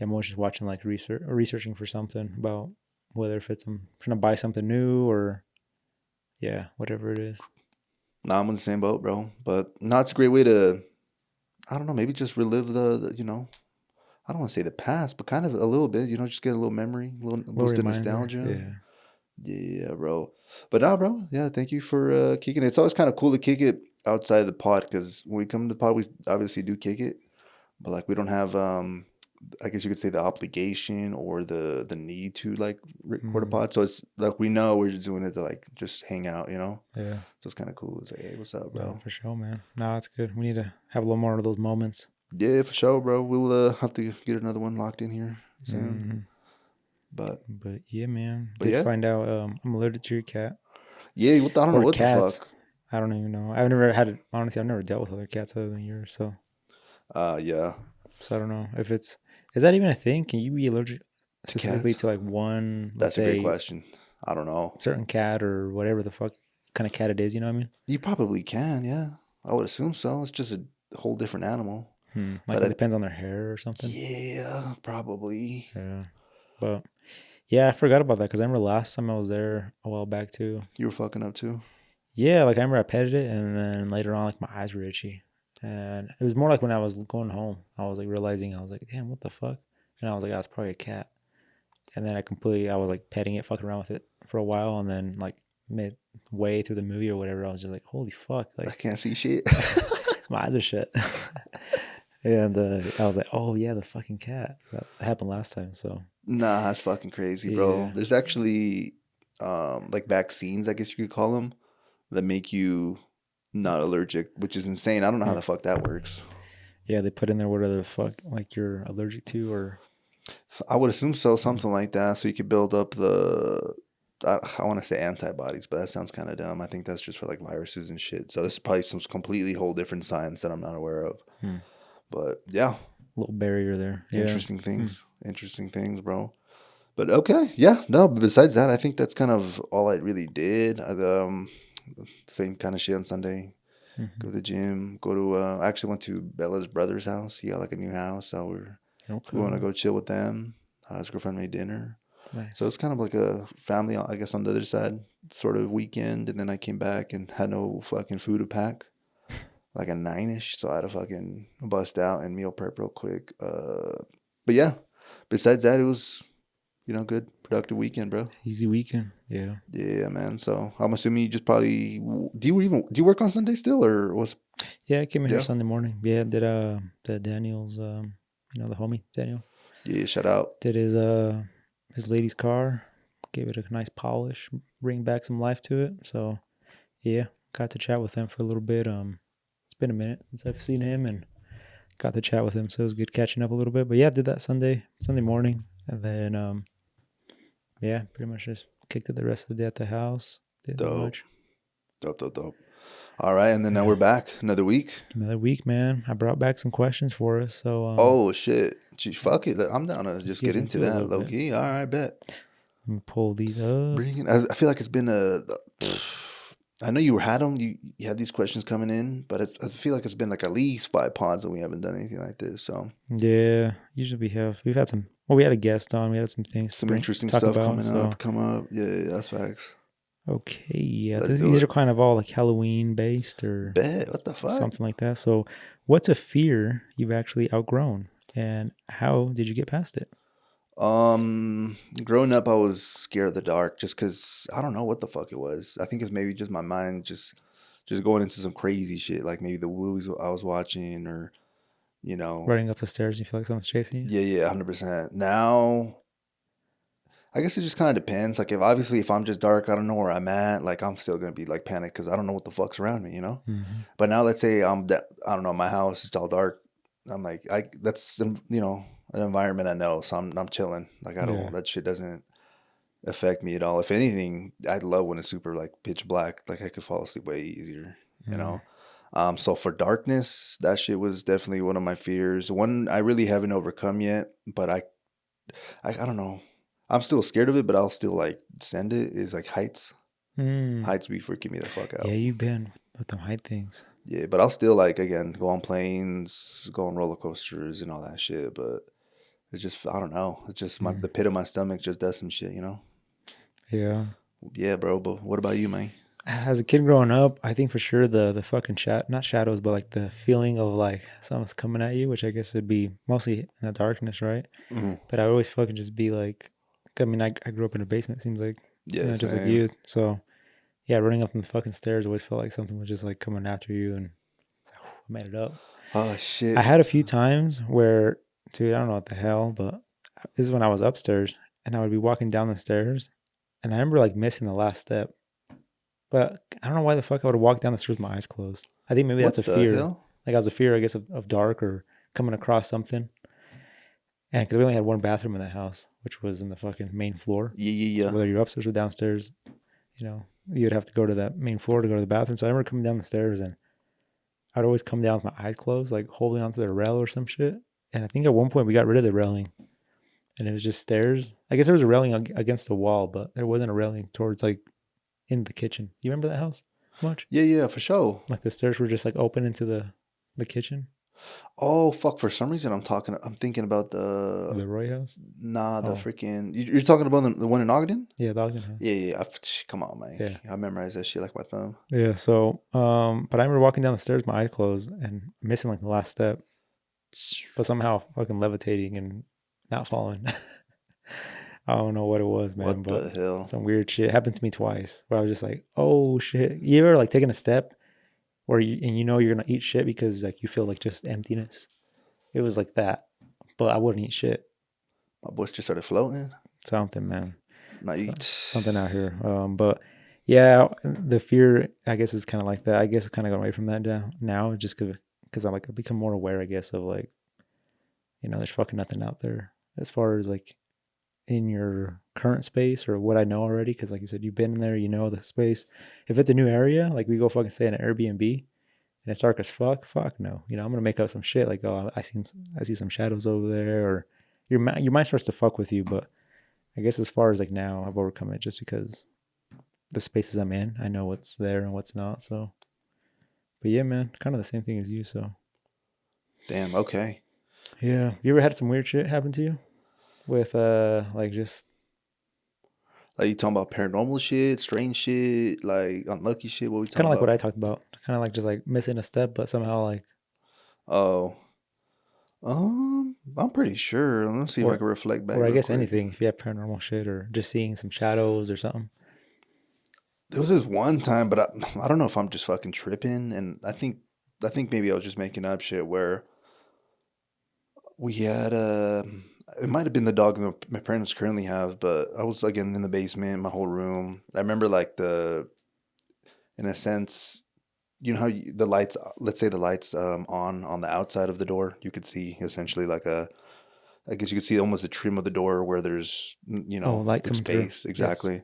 S1: I'm always just watching like researching for something about whether if it's I'm trying to buy something new or whatever it is.
S2: Nah, I'm on the same boat, bro. But no, it's a great way to, I don't know, maybe just relive the you know, I don't want to say the past, but kind of a little bit, you know, just get a little memory, a little boost of
S1: reminder,
S2: nostalgia. Yeah, bro. But nah, bro. Yeah, thank you for kicking it. It's always kind of cool to kick it outside the pod because when we come to the pod, we obviously do kick it, but like we don't have, I guess you could say the obligation or the need to like record a pod. So it's like we know we're just doing it to like just hang out, you know.
S1: Yeah.
S2: So it's kind of cool. It's like, hey, what's up, bro?
S1: No, for sure, man. No, it's good. We need to have a little more of those moments.
S2: Yeah, for sure, bro. We'll have to get another one locked in here soon.
S1: But yeah, man.
S2: But
S1: Did
S2: yeah.
S1: find out I'm allergic to your cat.
S2: Yeah, I don't know
S1: Or
S2: what
S1: cats.
S2: the fuck.
S1: I don't even know. I've never had it. Honestly, I've never dealt with other cats other than yours. So
S2: Yeah.
S1: So I don't know if is that even a thing? Can you be allergic specifically
S2: cats?
S1: to like one?
S2: That's a great question. I don't know.
S1: Certain cat or whatever the fuck kind of cat it is. You know what I mean?
S2: You probably can. Yeah, I would assume so. It's just a whole different animal.
S1: Like it depends on their hair or something.
S2: Yeah, probably.
S1: Yeah, but yeah, I forgot about that because I remember last time I was there a while back too.
S2: You were fucking up too.
S1: Yeah, like I remember I petted it, and then later on, like my eyes were itchy, and it was more like when I was going home, I was like realizing I was like, damn, what the fuck? And I was like, oh, it's probably a cat. And then I was like petting it, fucking around with it for a while, and then like midway through the movie or whatever, I was just like, holy fuck, like
S2: I can't see shit.
S1: my eyes are shut. And I was like, oh yeah, the fucking cat. That happened last time, so.
S2: Nah, that's fucking crazy, bro.
S1: Yeah.
S2: There's actually like vaccines, I guess you could call them, that make you not allergic, which is insane. I don't know how the fuck that works.
S1: Yeah, they put in there whatever the fuck like you're allergic to, or
S2: So I would assume so, something like that, so you could build up the. I want to say antibodies, but that sounds kind of dumb. I think that's just for like viruses and shit. So this is probably some completely whole different science that I'm not aware of. But yeah,
S1: little barrier there.
S2: interesting things, bro. But okay, yeah, no. But besides that, I think that's kind of all I really did. Same kind of shit on Sunday. Go to the gym. Go to. I actually went to Bella's brother's house. He got like a new house, so we want to go chill with them. His girlfriend made dinner.
S1: Nice.
S2: So it's kind of like a family, I guess, on the other side sort of weekend. And then I came back and had no fucking food to pack. Like a 9-ish, so I had to fucking bust out and meal prep real quick. But yeah, besides that, it was, good, productive weekend, bro.
S1: Easy weekend, yeah.
S2: Yeah, man. So I'm assuming you just probably do you work on Sunday still, or was?
S1: Yeah, I came in here Sunday morning. Yeah, did the Daniel's, the homie Daniel.
S2: Yeah, shout out.
S1: Did his lady's car, gave it a nice polish, bring back some life to it. So yeah, got to chat with him for a little bit. It's been a minute since I've seen him and got to chat with him, so it was good catching up a little bit. But yeah, did that Sunday morning, and then yeah, pretty much just kicked it the rest of the day at the house. Didn't do
S2: Dope.
S1: much.
S2: Dope. All right, and then now we're back another week.
S1: Another week, man. I brought back some questions for us. So
S2: Oh shit, gee, fuck it. I'm down to just get
S1: get
S2: into
S1: into it a
S2: that,
S1: little
S2: low
S1: bit.
S2: key. All right, bet.
S1: let me pull these up.
S2: Bring it. I feel like it's been I know you had them. You had these questions coming in, but I feel like it's been like at least 5 pods and we haven't done anything like this. So
S1: Yeah, usually we've had some. Well, we had a guest on. We had some things.
S2: some
S1: to
S2: interesting
S1: talk
S2: stuff
S1: about,
S2: come up. Yeah, that's facts.
S1: Okay, yeah,
S2: Let's do
S1: these
S2: it.
S1: are kind of all like Halloween based or
S2: Bet. What the fuck?
S1: something like that. So, what's a fear you've actually outgrown, and how did you get past it?
S2: Growing up, I was scared of the dark just because I don't know what the fuck it was. I think it's maybe just my mind just going into some crazy shit, like maybe the movies I was watching or, you know.
S1: Running up the stairs, and you feel like someone's chasing you.
S2: Yeah, 100%. Now, I guess it just kind of depends. Like if I'm just dark, I don't know where I'm at. Like I'm still gonna be like panicked because I don't know what the fuck's around me, you know.
S1: Mm-hmm.
S2: But now let's say I don't know, my house is all dark. I'm like that's an environment I know, so I'm chilling. Like I don't
S1: Yeah.
S2: that shit doesn't affect me at all. If anything, I love when it's super like pitch black. Like I could fall asleep way easier, you know. So for darkness, that shit was definitely one of my fears. One I really haven't overcome yet, but I don't know. I'm still scared of it, but I'll still like send it. Is like heights. Heights be freaking me the fuck out.
S1: Yeah, you've been with them height things.
S2: Yeah, but I'll still like again go on planes, go on roller coasters and all that shit. But it's just I don't know. It's just the pit of my stomach just does some shit, you know.
S1: Yeah.
S2: Yeah, bro. But what about you, man?
S1: As a kid growing up, I think for sure the fucking not shadows, but like the feeling of like someone's coming at you, which I guess would be mostly in the darkness, right?
S2: Mm-hmm.
S1: But I would always fucking just be like, I mean, I grew up in a basement, seems like,
S2: Yeah,
S1: just like
S2: same.
S1: you. So yeah, running up the fucking stairs always felt like something was just like coming after you, and I made it up.
S2: Oh shit.
S1: I had a few times where, dude, I don't know what the hell, but this is when I was upstairs and I would be walking down the stairs, and I remember like missing the last step. But I don't know why the fuck I would walk down the stairs with my eyes closed. I think maybe that's a
S2: What the
S1: fear.
S2: hell?
S1: Like I was a fear, I guess, of dark or coming across something. And because we only had one bathroom in the house, which was in the fucking main floor.
S2: Yeah.
S1: So whether you're upstairs or downstairs, you'd have to go to that main floor to go to the bathroom. So I remember coming down the stairs and I'd always come down with my eyes closed, like holding onto the rail or some shit. And I think at one point we got rid of the railing and it was just stairs. I guess there was a railing against the wall, but there wasn't a railing towards like in the kitchen. You remember that house much?
S2: Yeah, for sure.
S1: Like the stairs were just like open into the kitchen.
S2: Oh fuck! For some reason, I'm thinking about
S1: The Roy house.
S2: the freaking. You're talking about the one in Ogden?
S1: Yeah, the Ogden house.
S2: Yeah. Come on, man.
S1: Yeah.
S2: I memorized that shit like my thumb.
S1: Yeah. So, but I remember walking down the stairs, with my eyes closed, and missing like the last step, but somehow fucking levitating and not falling. I don't know what it was, man.
S2: What
S1: but
S2: the hell?
S1: some weird shit happened to me twice, where I was just like, "Oh shit!" You ever like taking a step, where you're gonna eat shit because like you feel like just emptiness. It was like that, but I wouldn't eat shit.
S2: My voice just started floating.
S1: Something, man.
S2: Not
S1: Something out here. But yeah, the fear, I guess, is kind of like that. I guess I've kind of gone away from that now, just because I'm like I've become more aware, I guess, of like, there's fucking nothing out there as far as like in your current space or what I know already. Because like you said, you've been in there, you know the space. If it's a new area, like we go fucking stay in an Airbnb and it's dark as fuck no. I'm gonna make up some shit like, oh, I see some shadows over there, or your mind starts to fuck with you. But I guess as far as like now, I've overcome it just because the spaces I'm in, I know what's there and what's not. So, but yeah, man, kind of the same thing as you. So,
S2: damn. Okay.
S1: Yeah, you ever had some weird shit happen to you with like just
S2: like you talking about paranormal shit, strange shit, like unlucky shit? What we talking
S1: kind of like
S2: about?
S1: what I talked about, kind of like just like missing a step, but somehow like
S2: Oh. I'm pretty sure. Let's see if I can reflect back.
S1: Or I
S2: real
S1: guess
S2: quick.
S1: anything, if you have paranormal shit or just seeing some shadows or something.
S2: There was this one time, but I don't know if I'm just fucking tripping, and I think maybe I was just making up shit where we had It might have been the dog that my parents currently have, but I was again in the basement, my whole room. I remember like in a sense, you know how the lights, let's say the lights on the outside of the door, you could see essentially like I guess you could see almost the trim of the door where there's,
S1: Oh, light
S2: like
S1: coming through.
S2: space.
S1: Yes.
S2: Exactly.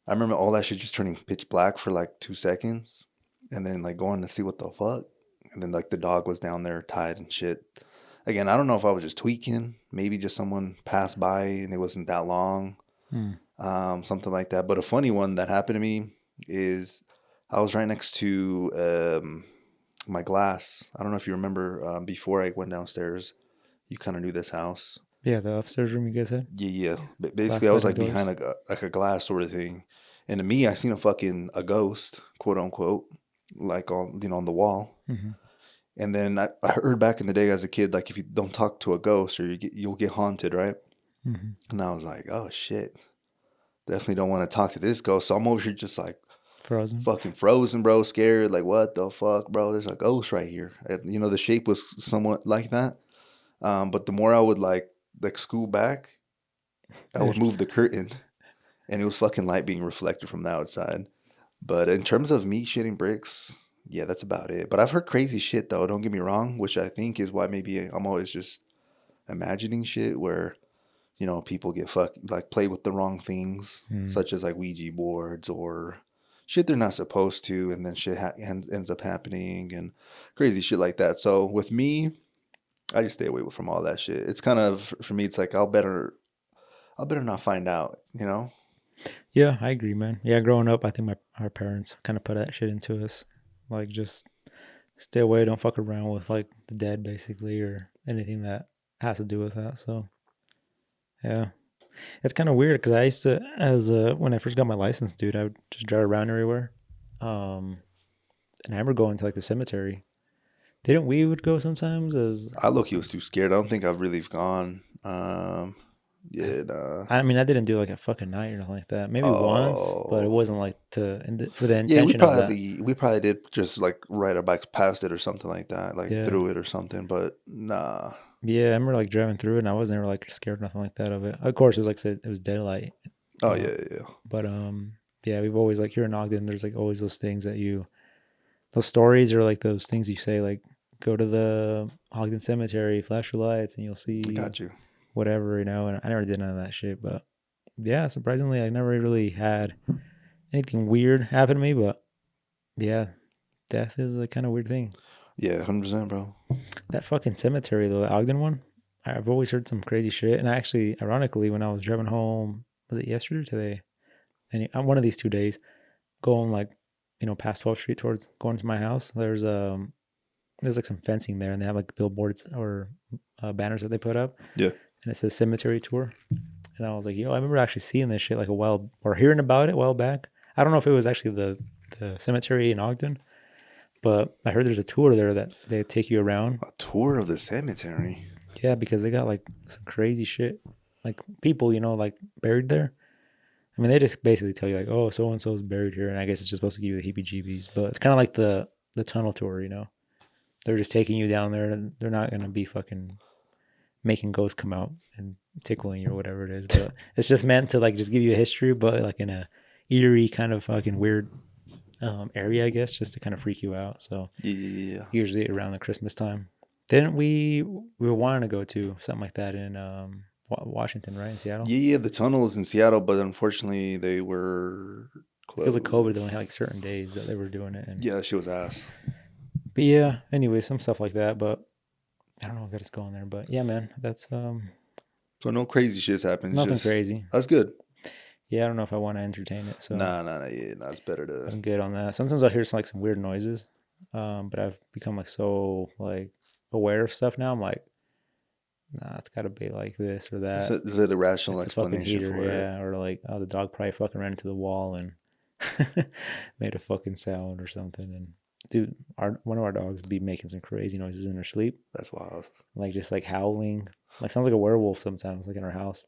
S2: I remember all that shit just turning pitch black for like 2 seconds, and then like going to see what the fuck, and then like the dog was down there tied and shit. Again, I don't know if I was just tweaking, maybe just someone passed by and it wasn't that long,
S1: Hmm.
S2: something like that. But a funny one that happened to me is I was right next to my glass. I don't know if you remember before I went downstairs, you kind of knew this house.
S1: Yeah, the upstairs room you guys had.
S2: Yeah, yeah.
S1: Glass
S2: Basically, I was
S1: sliding
S2: like
S1: doors.
S2: behind like a glass sort of thing, and to me, I seen a ghost, quote unquote, like on on the wall.
S1: Mm-hmm.
S2: And then I heard back in the day as a kid, like if you don't talk to a ghost, or you'll get haunted, right?
S1: Mm-hmm.
S2: And I was like, oh shit, definitely don't want to talk to this ghost. So I'm over here just like
S1: Frozen.
S2: fucking frozen, bro, scared. Like what the fuck, bro? There's a ghost right here. And, the shape was somewhat like that. But the more I would like scoot back, I would
S1: There's-
S2: move the curtain, and it was fucking light being reflected from the outside. But in terms of me shitting bricks, yeah, that's about it. But I've heard crazy shit though. Don't get me wrong, which I think is why maybe I'm always just imagining shit where people get like play with the wrong things,
S1: Mm.
S2: such as like Ouija boards or shit they're not supposed to, and then shit ends up happening and crazy shit like that. So with me, I just stay away from all that shit. It's kind of for me. It's like I'll better not find out.
S1: Yeah, I agree, man. Yeah, growing up, I think our parents kind of put that shit into us, like just stay away, don't fuck around with like the dead, basically, or anything that has to do with that. So yeah, it's kind of weird because I used to, as when I first got my license, dude, I would just drive around everywhere. Um, and I remember going to like the cemetery. Didn't we would go sometimes? As
S2: I look, he was too scared. I don't think I've really gone. Yeah, nah.
S1: I mean, I didn't do like a fucking night or nothing like that. Maybe once, but it
S2: Oh,
S1: wasn't like for the
S2: yeah. We
S1: intention of that.
S2: probably did just like ride our bikes past it or something like that, like
S1: Yeah.
S2: through it or something. But nah.
S1: Yeah, I remember like driving through it and I was never like scared or nothing like that of it. Of course, it was like I said, it was daylight.
S2: Oh
S1: Uh,
S2: yeah, yeah, yeah.
S1: but yeah, we've always like here in Ogden, there's like always those things those stories or like those things you say like go to the Ogden Cemetery, flash your lights, and you'll see
S2: I got you.
S1: whatever, you know. And I never did none of that shit, but yeah, surprisingly, I never really had anything weird happen to me. But yeah, death is a kind of weird thing.
S2: Yeah, 100%, bro.
S1: That fucking cemetery, though, the Ogden one, I've always heard some crazy shit. And actually, ironically, when I was driving home, was it yesterday or today? And on one of these 2 days, going like, past 12th Street towards going to my house, there's like some fencing there, and they have like billboards or banners that they put up,
S2: Yeah.
S1: and it says cemetery tour. And I was like, yo, I remember actually seeing this shit like a while or hearing about it a while back. I don't know if it was actually the cemetery in Ogden, but I heard there's a tour there that they take you around.
S2: A tour of the cemetery.
S1: Yeah, because they got like some crazy shit, like people, like buried there. I mean, they just basically tell you like, oh, so and so is buried here, and I guess it's just supposed to give you the heebie-jeebies. But it's kind of like the tunnel tour. They're just taking you down there, and they're not gonna be fucking making ghosts come out and tickling you or whatever it is. But it's just meant to like just give you a history, but like in a eerie kind of fucking weird area, I guess, just to kind of freak you out. So
S2: Yeah.
S1: usually around the Christmas time. Didn't we were wanting to go to something like that in Washington, right? In Seattle?
S2: Yeah, yeah. The tunnel is in Seattle, but unfortunately they were
S1: Because of COVID, they
S2: closed.
S1: only had like certain days that they were doing it.
S2: Yeah, that shit was ass.
S1: But yeah, anyway, some stuff like that. But I don't know what got us going there. But yeah, man, that's
S2: So no crazy shit's happened. It's
S1: nothing
S2: just
S1: crazy.
S2: that's good.
S1: Yeah, I don't know if I want to entertain it. So
S2: Nah. Yeah, nah, it's better to.
S1: I'm good on that. Sometimes I'll hear some like some weird noises. But I've become like so like aware of stuff now. I'm like, nah, it's got to be like this or that.
S2: Is it a rational
S1: It's a fucking
S2: explanation
S1: heater,
S2: for it?
S1: yeah. Or like, oh, the dog probably fucking ran into the wall and made a fucking sound or something. And dude, one of our dogs be making some crazy noises in her sleep,
S2: That's wild.
S1: like just like howling, like sounds like a werewolf sometimes, like in our house.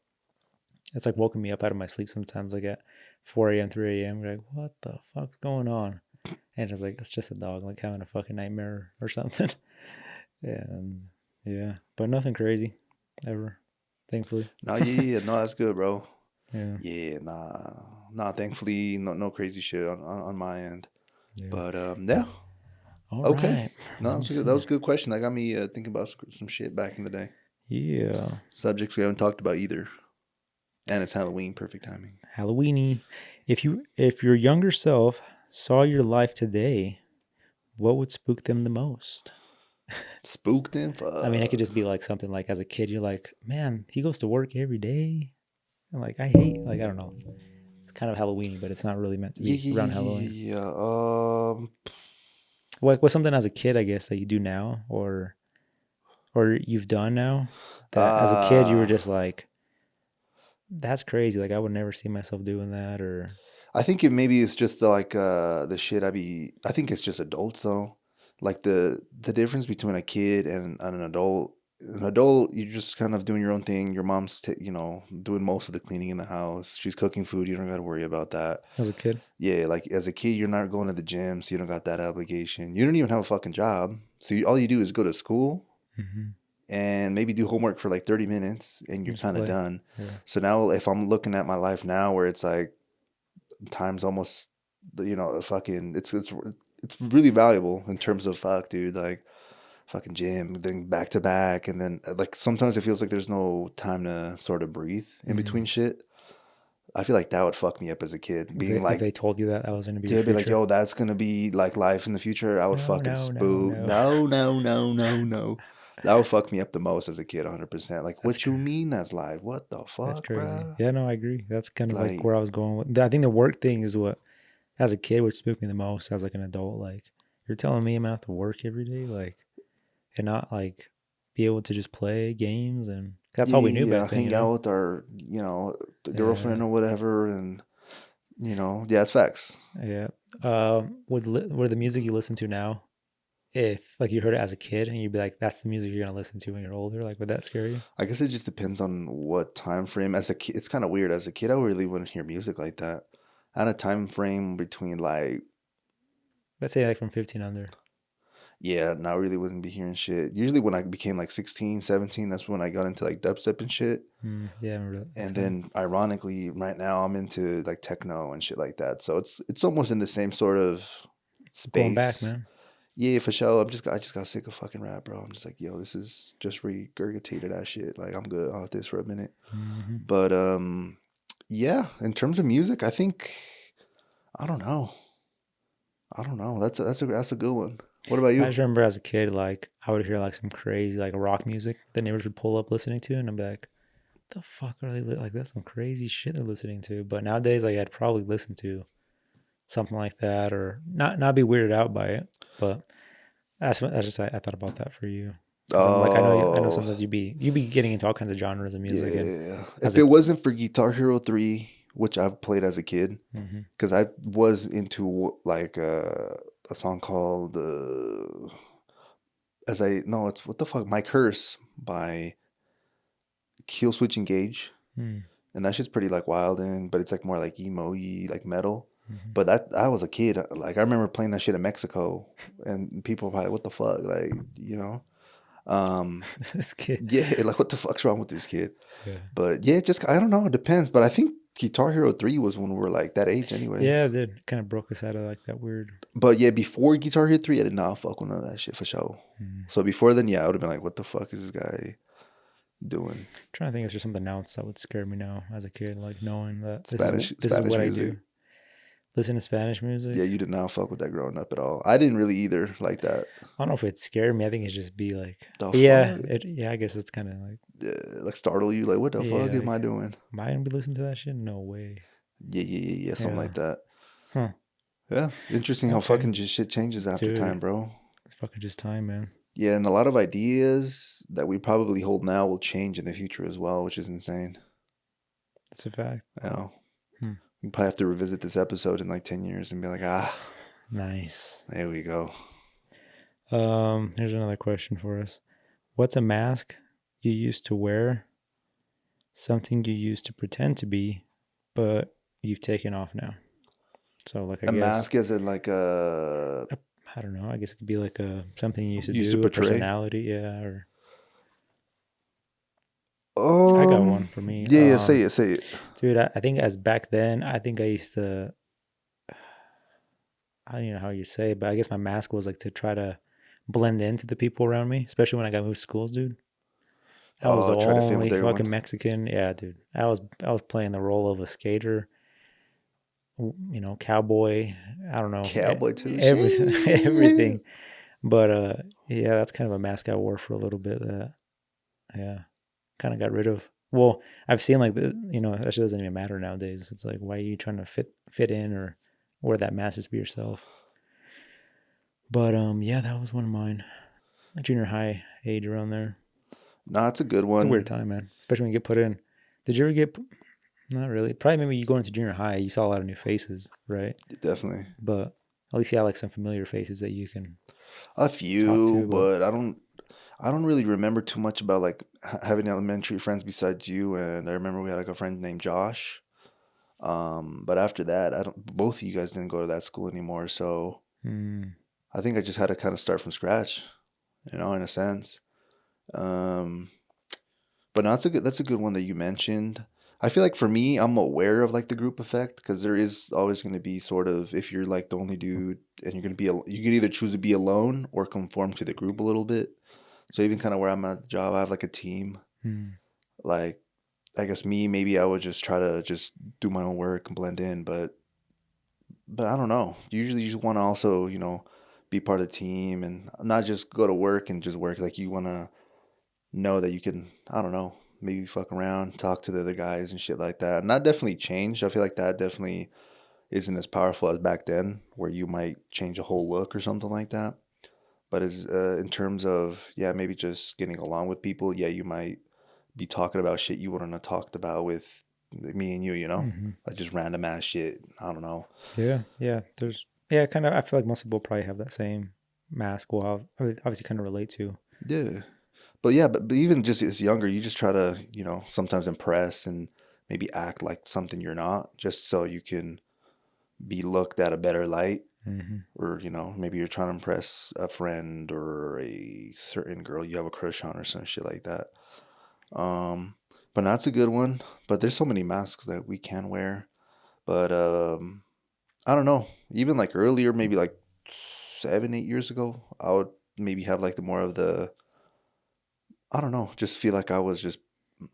S1: It's like woken me up out of my sleep sometimes, like at 4 a.m., 3 a.m. We're like, what the fuck's going on? And it's like, it's just a dog, like having a fucking nightmare or something. And yeah, but nothing crazy ever. thankfully.
S2: No, yeah, no, that's good, bro.
S1: Yeah.
S2: Yeah, nah. Thankfully, no crazy shit on my end.
S1: Yeah.
S2: But yeah,
S1: All
S2: okay.
S1: right.
S2: No,
S1: Let me see.
S2: that was a good question. That got me thinking about some shit back in the day.
S1: Yeah.
S2: Subjects we haven't talked about either. And it's Halloween, perfect timing.
S1: Halloweeny. If your younger self saw your life today, what would spook them the most?
S2: Spooked him?
S1: I mean, it could
S2: Fuck.
S1: just be like something like as a kid, you're like, man, he goes to work every day. And like, I hate, like, I don't know. It's kind of Halloweeny, but it's not really meant to
S2: Yeah,
S1: be
S2: yeah,
S1: around
S2: yeah,
S1: Halloween.
S2: yeah, yeah.
S1: Like, what's something as a kid, I guess, that you do now or you've done now that as a kid you were
S2: Uh,
S1: just like, that's crazy. Like, I would never see myself doing that or.
S2: I think maybe it's just like the shit I think it's just adults though. Like the difference between a kid and an adult. An adult, you're just kind of doing your own thing. Your mom's, doing most of the cleaning in the house. She's cooking food. You don't got to worry about that.
S1: As a kid?
S2: Yeah, like as a kid, you're not going to the gym, so you don't got that obligation. You don't even have a fucking job, so all you do is go to school
S1: Mm-hmm.
S2: and maybe do homework for like 30 minutes, and you're
S1: Just
S2: kind of
S1: play.
S2: done.
S1: Yeah.
S2: So now, if I'm looking at my life now, where it's like time's almost, fucking, it's really valuable in terms of fuck, dude, like fucking gym, then back to back, and then like sometimes it feels like there's no time to sort of breathe in between
S1: Mm.
S2: shit. I feel like that would fuck me up as a kid, being
S1: If
S2: like,
S1: they told you that was going to be your
S2: yeah, be like,
S1: future.
S2: yo, that's gonna be like life in the future. I would
S1: No,
S2: fucking
S1: no, no,
S2: spook.
S1: no.
S2: No, no, no, no, no. That would fuck me up the most as a kid, 100%. Like,
S1: That's
S2: what you mean that's live? What the
S1: That's
S2: fuck,
S1: crazy.
S2: bruh?
S1: Yeah, no, I agree. That's kind of like
S2: Like,
S1: where I was going with. I think the work thing is what, as a kid, would spook me the most. As like an adult, like you're telling me I'm gonna have to work every day, like, and not like be able to just play games, and that's
S2: yeah,
S1: all we knew back then, you
S2: hang
S1: know.
S2: out with our, the
S1: Yeah,
S2: girlfriend or whatever, and yeah, it's facts.
S1: yeah. With the music you listen to now, if like you heard it as a kid and you'd be like, that's the music you're gonna listen to when you're older, like would that scare you?
S2: I guess it just depends on what time frame. As a kid, it's kind of weird. As a kid, I really wouldn't hear music like that. I had a time frame between like,
S1: Let's say like from 15 under.
S2: yeah, not really wouldn't be hearing shit. Usually when I became like 16, 17, that's when I got into like dubstep and shit.
S1: Yeah, I remember that
S2: And
S1: time.
S2: then ironically, right now I'm into like techno and shit like that. So it's almost in the same sort of
S1: Going back,
S2: space.
S1: man.
S2: Yeah, for sure. I just got sick of fucking rap, bro. I'm just like, yo, this is just regurgitated ass shit. Like I'm good off this for a minute.
S1: Mm-hmm.
S2: But yeah, in terms of music, I think I don't know. I don't know. That's a good one. What about
S1: I
S2: you?
S1: just remember as a kid, like I would hear like some crazy like rock music the neighbors would pull up listening to, and I'm like, "What the fuck are they like? That's some crazy shit they're listening to." But nowadays, like I'd probably listen to something like that, or not be weirded out by it. But that's just I thought about that for you because I'm like I know
S2: Oh,
S1: sometimes you be getting into all kinds of genres of music, and
S2: yeah.
S1: as
S2: If
S1: a
S2: it wasn't for Guitar Hero 3, which I played as a kid,
S1: mhm.
S2: because I was into like a song called as I no, it's what the fuck, My Curse by Kill Switch Engage,
S1: Mm,
S2: and that shit's pretty like wild but it's like more like emo-y, like metal.
S1: mhm.
S2: But that I was a kid, like I remember playing that shit in Mexico, and people were probably, what the fuck, like um,
S1: This kid,
S2: yeah, like what the fuck's wrong with this kid?
S1: yeah,
S2: But yeah, just I don't know, it depends. But I think Guitar Hero 3 was when we were like that age,
S1: yeah,
S2: anyways.
S1: that kind of broke us out of like that weird.
S2: But yeah, before Guitar Hero 3, I did not fuck with none of that shit for sure.
S1: Mm.
S2: So before then, yeah, I would have been like, what the fuck is this guy doing?
S1: Trying to think if there's something else that would scare me now as a kid, like knowing that this is
S2: Spanish
S1: what I
S2: music.
S1: do. Listen to Spanish music.
S2: Yeah, you did not fuck with that growing up at all. I didn't really either like that.
S1: I don't know if it scared me. I think it's just be like,
S2: The
S1: but yeah,
S2: fuck?
S1: yeah. I guess it's kind of like,
S2: Like startle you? Like, what the
S1: yeah,
S2: fuck am I
S1: like,
S2: doing?
S1: am I gonna be listening to that shit? No way.
S2: Yeah, something
S1: Yeah.
S2: like that.
S1: Huh.
S2: Yeah, interesting how
S1: Okay,
S2: fucking just shit changes after
S1: dude.
S2: time, bro.
S1: It's fucking just time, man.
S2: Yeah, and a lot of ideas that we probably hold now will change in the future as well, which is insane.
S1: That's a fact.
S2: You know,
S1: Hmm.
S2: we probably have to revisit this episode in like 10 years and be like,
S1: Nice.
S2: there we go.
S1: Here's another question for us. What's a mask you used to wear? Something you used to pretend to be, but you've taken off now. So, like, I
S2: A
S1: guess
S2: mask as in like a
S1: I don't know. I guess it could be like a something you used to
S2: used to
S1: do, a
S2: portray.
S1: personality, yeah, or I got one for me.
S2: Yeah, say it, say it.
S1: Dude, I think as back then, I think I used to, I don't even know how you say it, but I guess my mask was like to try to blend into the people around me, especially when I got moved schools, dude. I was the
S2: Oh, try to fit in with
S1: only
S2: everyone.
S1: fucking Mexican. Yeah, dude. I was playing the role of a skater, cowboy. I don't know,
S2: Cowboy too.
S1: everything,
S2: Shit.
S1: everything. But yeah, that's kind of a mask I wore for a little bit. That yeah, kind of got rid of. Well, I've seen like that shit doesn't even matter nowadays. It's like why are you trying to fit in or wear that mask just be yourself? But yeah, that was one of mine. Junior high age around there.
S2: Nah, it's a good
S1: It's a weird
S2: one.
S1: time, man. Especially when you get put in. Did you ever get? Not really. Probably maybe you going into junior high, you saw a lot of new faces, right?
S2: Definitely.
S1: But at least you had like some familiar faces that you can
S2: A
S1: talk
S2: few,
S1: to. But
S2: but I don't really remember too much about like having elementary friends besides you. And I remember we had like a friend named Josh. But after that, I don't. Both of you guys didn't go to that school anymore, so
S1: mm,
S2: I think I just had to kind of start from scratch, in a sense. Um, but no, that's a good one that you mentioned. I feel like for me, I'm aware of like the group effect because there is always going to be sort of if you're like the only dude and you're going to be you can either choose to be alone or conform to the group a little bit. So even kind of where I'm at the job, I have like a team.
S1: mm,
S2: Like I guess me, maybe I would just try to just do my own work and blend in, but I don't know. Usually you just want to also, be part of the team and not just go to work and just work. Like you want to know that you can, I don't know, maybe fuck around, talk to the other guys and shit like that. And that definitely changed. I feel like that definitely isn't as powerful as back then, where you might change a whole look or something like that. But as in terms of maybe just getting along with people, you might be talking about shit you wouldn't have talked about with me and you,
S1: hmm
S2: like just random ass shit. I don't know.
S1: yeah, yeah. There's kind of. I feel like most people probably have that same mask. Well, obviously, kind of relate to.
S2: Yeah. But yeah, but even just as younger, you just try to, sometimes impress and maybe act like something you're not, just so you can be looked at a better light.
S1: Hmm
S2: Or, maybe you're trying to impress a friend or a certain girl you have a crush on or some shit like that. Um, but that's a good one. But there's so many masks that we can wear. But I don't know. Even like earlier, maybe like 7, 8 years ago, I would maybe have like the more of the I don't know, just feel like I was just,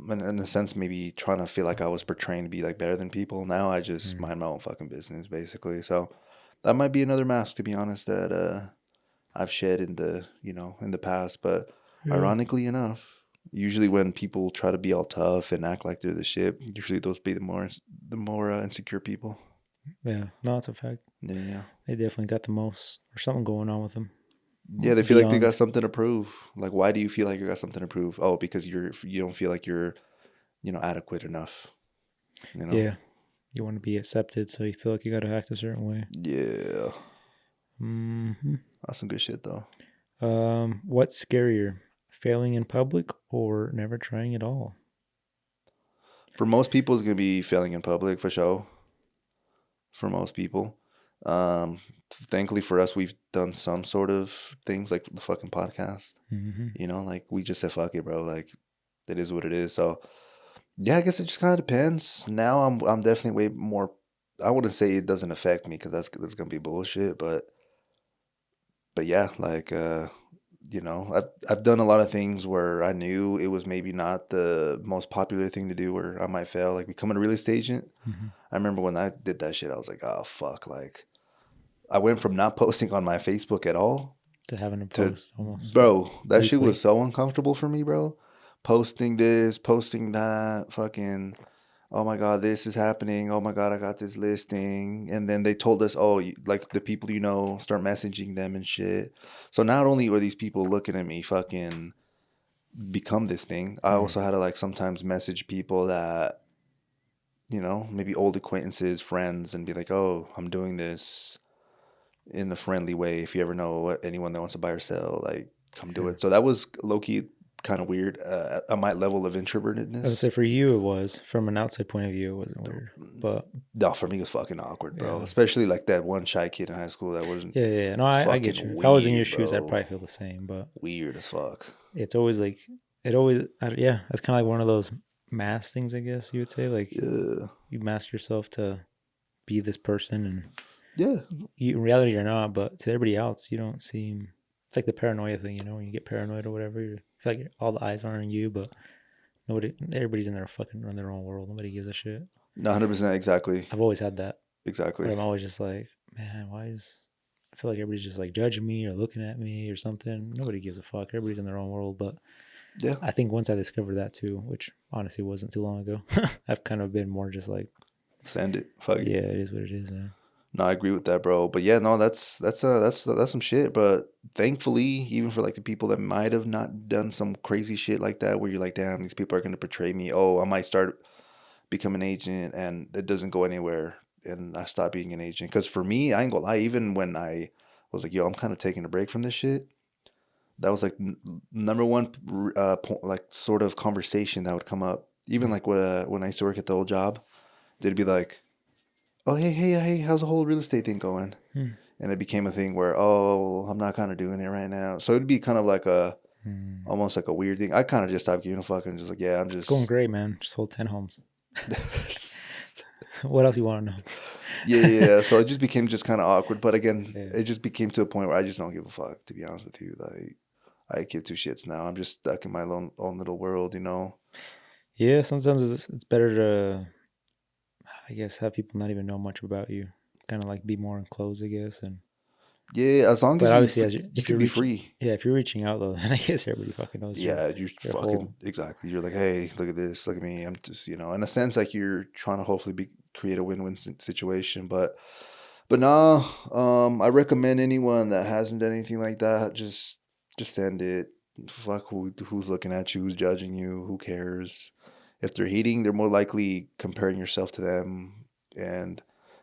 S2: in a sense, maybe trying to feel like I was portraying to be like better than people. Now I just
S1: mm
S2: mind my own fucking business, basically. So that might be another mask, to be honest, that I've shed in the past. But
S1: Yeah,
S2: ironically enough, usually when people try to be all tough and act like they're the shit, usually those be the more insecure people.
S1: yeah. No, it's a fact.
S2: Yeah, yeah.
S1: They definitely got the most or something going on with them.
S2: Yeah, they feel like they got
S1: Beyond,
S2: something to prove. Like, why do you feel like you got something to prove? Oh, because you don't feel like you're, adequate enough. You know?
S1: yeah, you want to be accepted, so you feel like you got to act a certain way.
S2: Yeah.
S1: Hmm
S2: That's some good shit though.
S1: What's scarier, failing in public or never trying at all?
S2: For most people, it's gonna be failing in public for sure. For most people, thankfully for us, we've done some sort of things like the fucking podcast.
S1: Hmm
S2: Like we just said, fuck it, bro. Like it is what it is. So yeah, I guess it just kind of depends. Now I'm definitely way more. I wouldn't say it doesn't affect me because that's gonna be bullshit. But yeah, like I've done a lot of things where I knew it was maybe not the most popular thing to do, where I might fail, like becoming a real estate agent.
S1: hmm
S2: I remember when I did that shit, I was like, oh fuck, like I went from not posting on my Facebook at all
S1: To having to
S2: to,
S1: post almost
S2: bro, that shit was
S1: weekly.
S2: so uncomfortable for me, bro. Posting this, posting that, fucking oh my god, this is happening, oh my god, I got this listing, and then they told us, oh, like the people start messaging them and shit. So not only were these people looking at me fucking become this thing, I also had to like sometimes message people that maybe old acquaintances, friends, and be like, oh, I'm doing this in a friendly way. If you ever know anyone that wants to buy or sell, like come do
S1: Yeah.
S2: it. So that was low key kind of weird at my level of
S1: I would
S2: introvertedness.
S1: say for you, it was from an outside point of view, it wasn't weird. But
S2: No, for me, it was fucking awkward, bro.
S1: yeah,
S2: Especially like that one shy kid in high school that wasn't
S1: yeah, yeah. No, I get
S2: fucking
S1: you. If I was in your
S2: weird,
S1: shoes, I'd
S2: bro.
S1: probably feel the same. But
S2: Weird as fuck.
S1: it's always like it always, yeah, that's kind of like one of those mask things, I guess you would say. Like
S2: Yeah.
S1: you mask yourself to be this person, and
S2: Yeah.
S1: you, in reality, you're not. But to everybody else, you don't seem. It's like the paranoia thing, you know, when you get paranoid or whatever. You feel like all the eyes are on you, but nobody, everybody's in their fucking run their own world. Nobody gives a shit.
S2: No, 100% exactly.
S1: I've always had that, but
S2: Exactly.
S1: I'm always just like, man, why is? I feel like everybody's just like judging me or looking at me or something. Nobody gives a fuck. Everybody's in their own world, but
S2: Yeah.
S1: I think once I discovered that too, which honestly wasn't too long ago, I've kind of been more just like,
S2: Send it. Fuck it.
S1: yeah, it is what it is, man.
S2: No, I agree with that, bro. But yeah, no, that's some shit. But thankfully, even for like the people that might have not done some crazy shit like that, where you're like, damn, these people are gonna betray me. Oh, I might start become an agent, and it doesn't go anywhere, and I stop being an agent. Because for me, I ain't gonna lie. Even when I was like, yo, I'm kind of taking a break from this shit. That was like number one, like sort of conversation that would come up. Even like when I used to work at the old job, they'd be like, oh, hey, how's the whole real estate thing going?
S1: Hmm.
S2: And it became a thing where, oh, I'm not kind of doing it right now. So it'd be kind of like
S1: Hmm.
S2: almost like a weird thing. I kind of just stopped giving a fuck and just like, yeah, I'm
S1: It's going
S2: just,
S1: great, man. Just hold 10 homes. What else you want to know?
S2: yeah. So it just became just kind of awkward. But again,
S1: Yeah.
S2: it just became to a point where I just don't give a fuck, to be honest with you. Like, I give two shits now. I'm just stuck in my own little world, you know?
S1: Yeah, sometimes it's better to, I guess, have people not even know much about you. Kind of like be more enclosed, I guess. And
S2: Yeah, as long
S1: but
S2: as
S1: obviously,
S2: you
S1: if
S2: could
S1: you're
S2: be
S1: reaching,
S2: free.
S1: yeah, if you're reaching out though, then I guess everybody fucking knows
S2: Yeah, you
S1: your whole.
S2: fucking exactly. You're like, hey, look at this, look at me. I'm just, in a sense, like you're trying to hopefully create a win-win situation. But no, I recommend anyone that hasn't done anything like that, just send it. Fuck who's looking at you, who's judging you, who cares? If they're hating, they're more likely comparing yourself to them and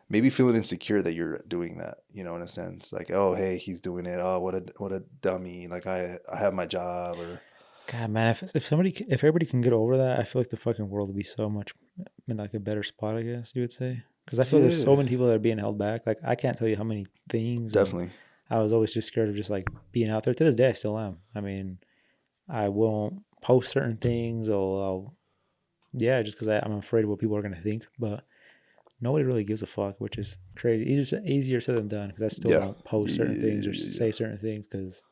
S2: maybe feeling insecure that you're doing that, in a sense. Like, oh hey, he's doing it. Oh, what a dummy. Like I have my job or
S1: God, man, if everybody can get over that, I feel like the fucking world would be so much in like a better spot, I guess you would say. Because I feel there's so
S2: yeah,
S1: many people that are being held back. Like I can't tell you how many things, and
S2: definitely.
S1: I was always just scared of just like being out there. To this day, I still am. I mean, I won't post certain things, or yeah, just because I'm afraid of what people are gonna think. But nobody really gives a fuck, which is crazy. Easier said than done because I still
S2: Yeah.
S1: won't post
S2: Yeah,
S1: certain
S2: yeah,
S1: things or
S2: yeah, yeah.
S1: say certain things because.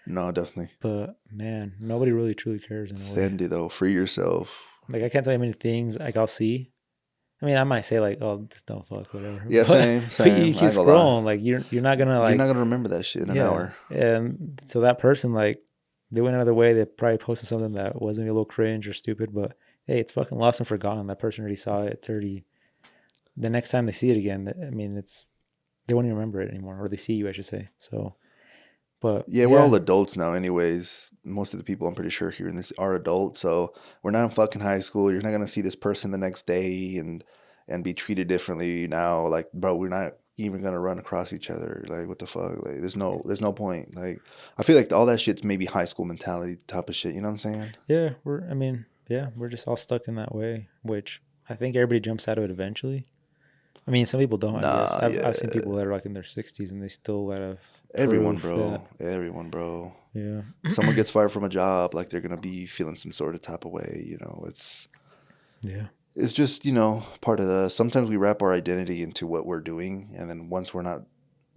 S2: No, definitely.
S1: But man, nobody really truly cares in a way.
S2: Send it though. Free yourself.
S1: Like I can't tell you how many things like I'll see. I mean, I might say like, "Oh, just don't fuck, whatever,"
S2: Yeah, same,
S1: but you
S2: same. I
S1: keep
S2: ain't gonna lie.
S1: scrolling. Like you're not gonna
S2: You're not
S1: like,
S2: gonna remember that shit in an
S1: yeah.
S2: hour.
S1: And so that person like, they went another way. They probably posted something that was maybe a little cringe or stupid, but hey, it's fucking lost and forgotten. That person already saw it. It's already the next time they see it again. I mean, they won't even remember it anymore, or they see you, I should say. So, but
S2: Yeah, we're all
S1: yeah,
S2: adults now, anyways. Most of the people I'm pretty sure here in this are adults, so we're not in fucking high school. You're not gonna see this person the next day and be treated differently now. Like, bro, we're not even gonna run across each other. Like, what the fuck? Like, there's no point. Like, I feel like all that shit's maybe high school mentality type of shit. You know what I'm saying?
S1: yeah, I mean, yeah, we're just all stuck in that way, which I think everybody jumps out of it eventually. I mean, some people don't. I guess
S2: Nah,
S1: I've seen
S2: yeah.
S1: people that are like in their 60s and they still gotta
S2: Everyone,
S1: prove that.
S2: bro. Everyone, bro.
S1: Yeah,
S2: Someone gets fired from a job, like they're gonna be feeling some sort of type of way.
S1: yeah,
S2: It's just part of the. Sometimes we wrap our identity into what we're doing, and then once we're not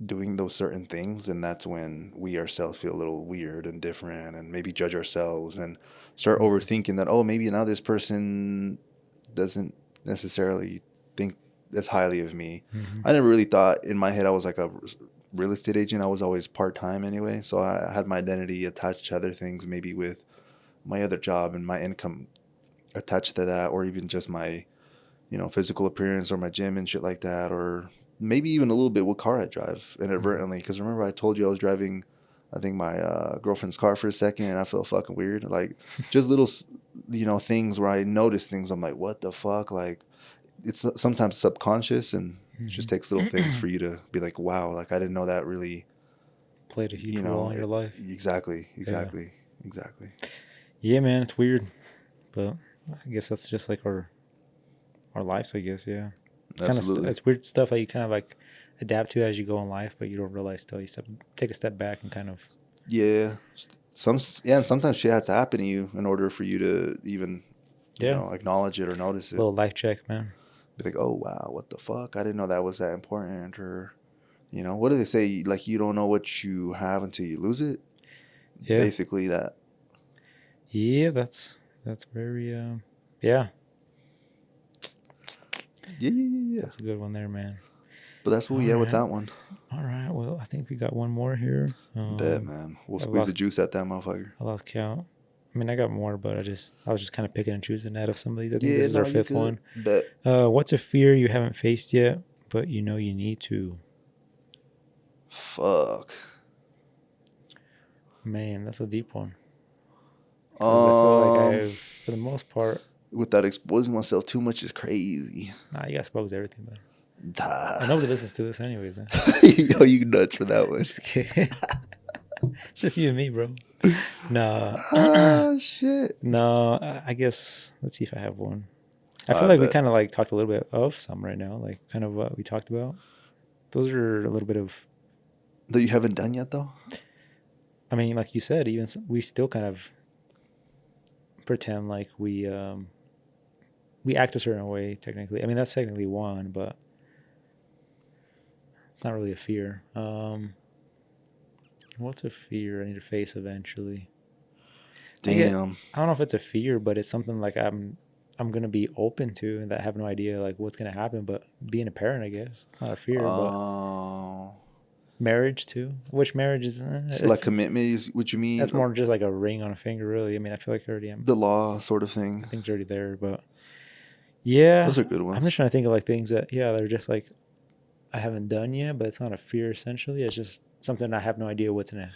S2: doing those certain things, and that's when we ourselves feel a little weird and different, and maybe judge ourselves and start
S1: Mhm.
S2: overthinking that. Oh, maybe now this person doesn't necessarily think as highly of me.
S1: Mhm.
S2: I never really thought in my head I was like a real estate agent. I was always part time anyway, so I had my identity attached to other things, maybe with my other job and my income attached to that, or even just my physical appearance or my gym and shit like that, or maybe even a little bit what car I drive
S1: Mhm.
S2: inadvertently. Because remember I told you I was driving, I think my girlfriend's car for a second, and I felt fucking weird. Like just little things where I notice things. I'm like, what the fuck? Like it's sometimes subconscious, and it just
S1: Mhm.
S2: takes little things for you to be like, wow, like I didn't know that really.
S1: Played a huge role in your life.
S2: Exactly,
S1: Yeah,
S2: exactly, exactly.
S1: yeah, man, it's weird, but I guess that's just like our lives. I guess, yeah. Kind of
S2: Absolutely.
S1: it's weird stuff that you kind of like adapt to as you go in life, but you don't realize till you take a step back and kind of
S2: Yeah. And sometimes shit has to happen to you in order for you to even,
S1: Yeah.
S2: acknowledge it or notice it.
S1: Little life check, man.
S2: Be like, oh wow, what the fuck? I didn't know that was that important. Or, what do they say? Like, you don't know what you have until you lose it.
S1: Yeah.
S2: Basically that.
S1: Yeah, that's very yeah.
S2: Yeah.
S1: That's a good one there, man.
S2: But that's what we had with that one.
S1: All right. Well, I think we got one more here.
S2: Bet, man. We'll
S1: I
S2: squeeze the
S1: lost-
S2: juice at that motherfucker.
S1: I lost count. I mean, I got more, but I was just kind of picking and choosing out of some of these. I think
S2: Yeah,
S1: this is our fifth
S2: you
S1: one.
S2: Bet.
S1: What's a fear you haven't faced yet, but you know you need to?
S2: Fuck.
S1: Man, that's a deep one. 'Cause I feel like for the most part,
S2: without exposing myself too much is crazy.
S1: nah, you gotta expose everything, man.
S2: Nah.
S1: And nobody listens to this anyways, man.
S2: Yo, you nuts for that one.
S1: Just kidding. It's just you and me, bro. No.
S2: Ah, shit.
S1: No, I guess, let's see if I have one. I
S2: I
S1: feel like we
S2: bet.
S1: kind of like talked a little bit of some right now, like kind of what we talked about. Those are a little bit of,
S2: That you haven't done yet, though?
S1: I mean, like you said, even we still kind of pretend like we act a certain way technically. I mean, that's technically one, but it's not really a fear. What's a fear I need to face eventually?
S2: Damn.
S1: I don't know if it's a fear, but it's something like I'm gonna be open to and that I have no idea like what's gonna happen. But being a parent, I guess it's not a fear, but marriage too. Which marriage is
S2: like commitment is what you mean?
S1: That's more just like a ring on a finger, really. I mean, I feel like I already am.
S2: The law sort of thing.
S1: I think it's already there, but yeah,
S2: Those are good ones.
S1: I'm just trying to think of like things that they're just like I haven't done yet, but it's not a fear. Essentially, it's just something I have no idea what it's gonna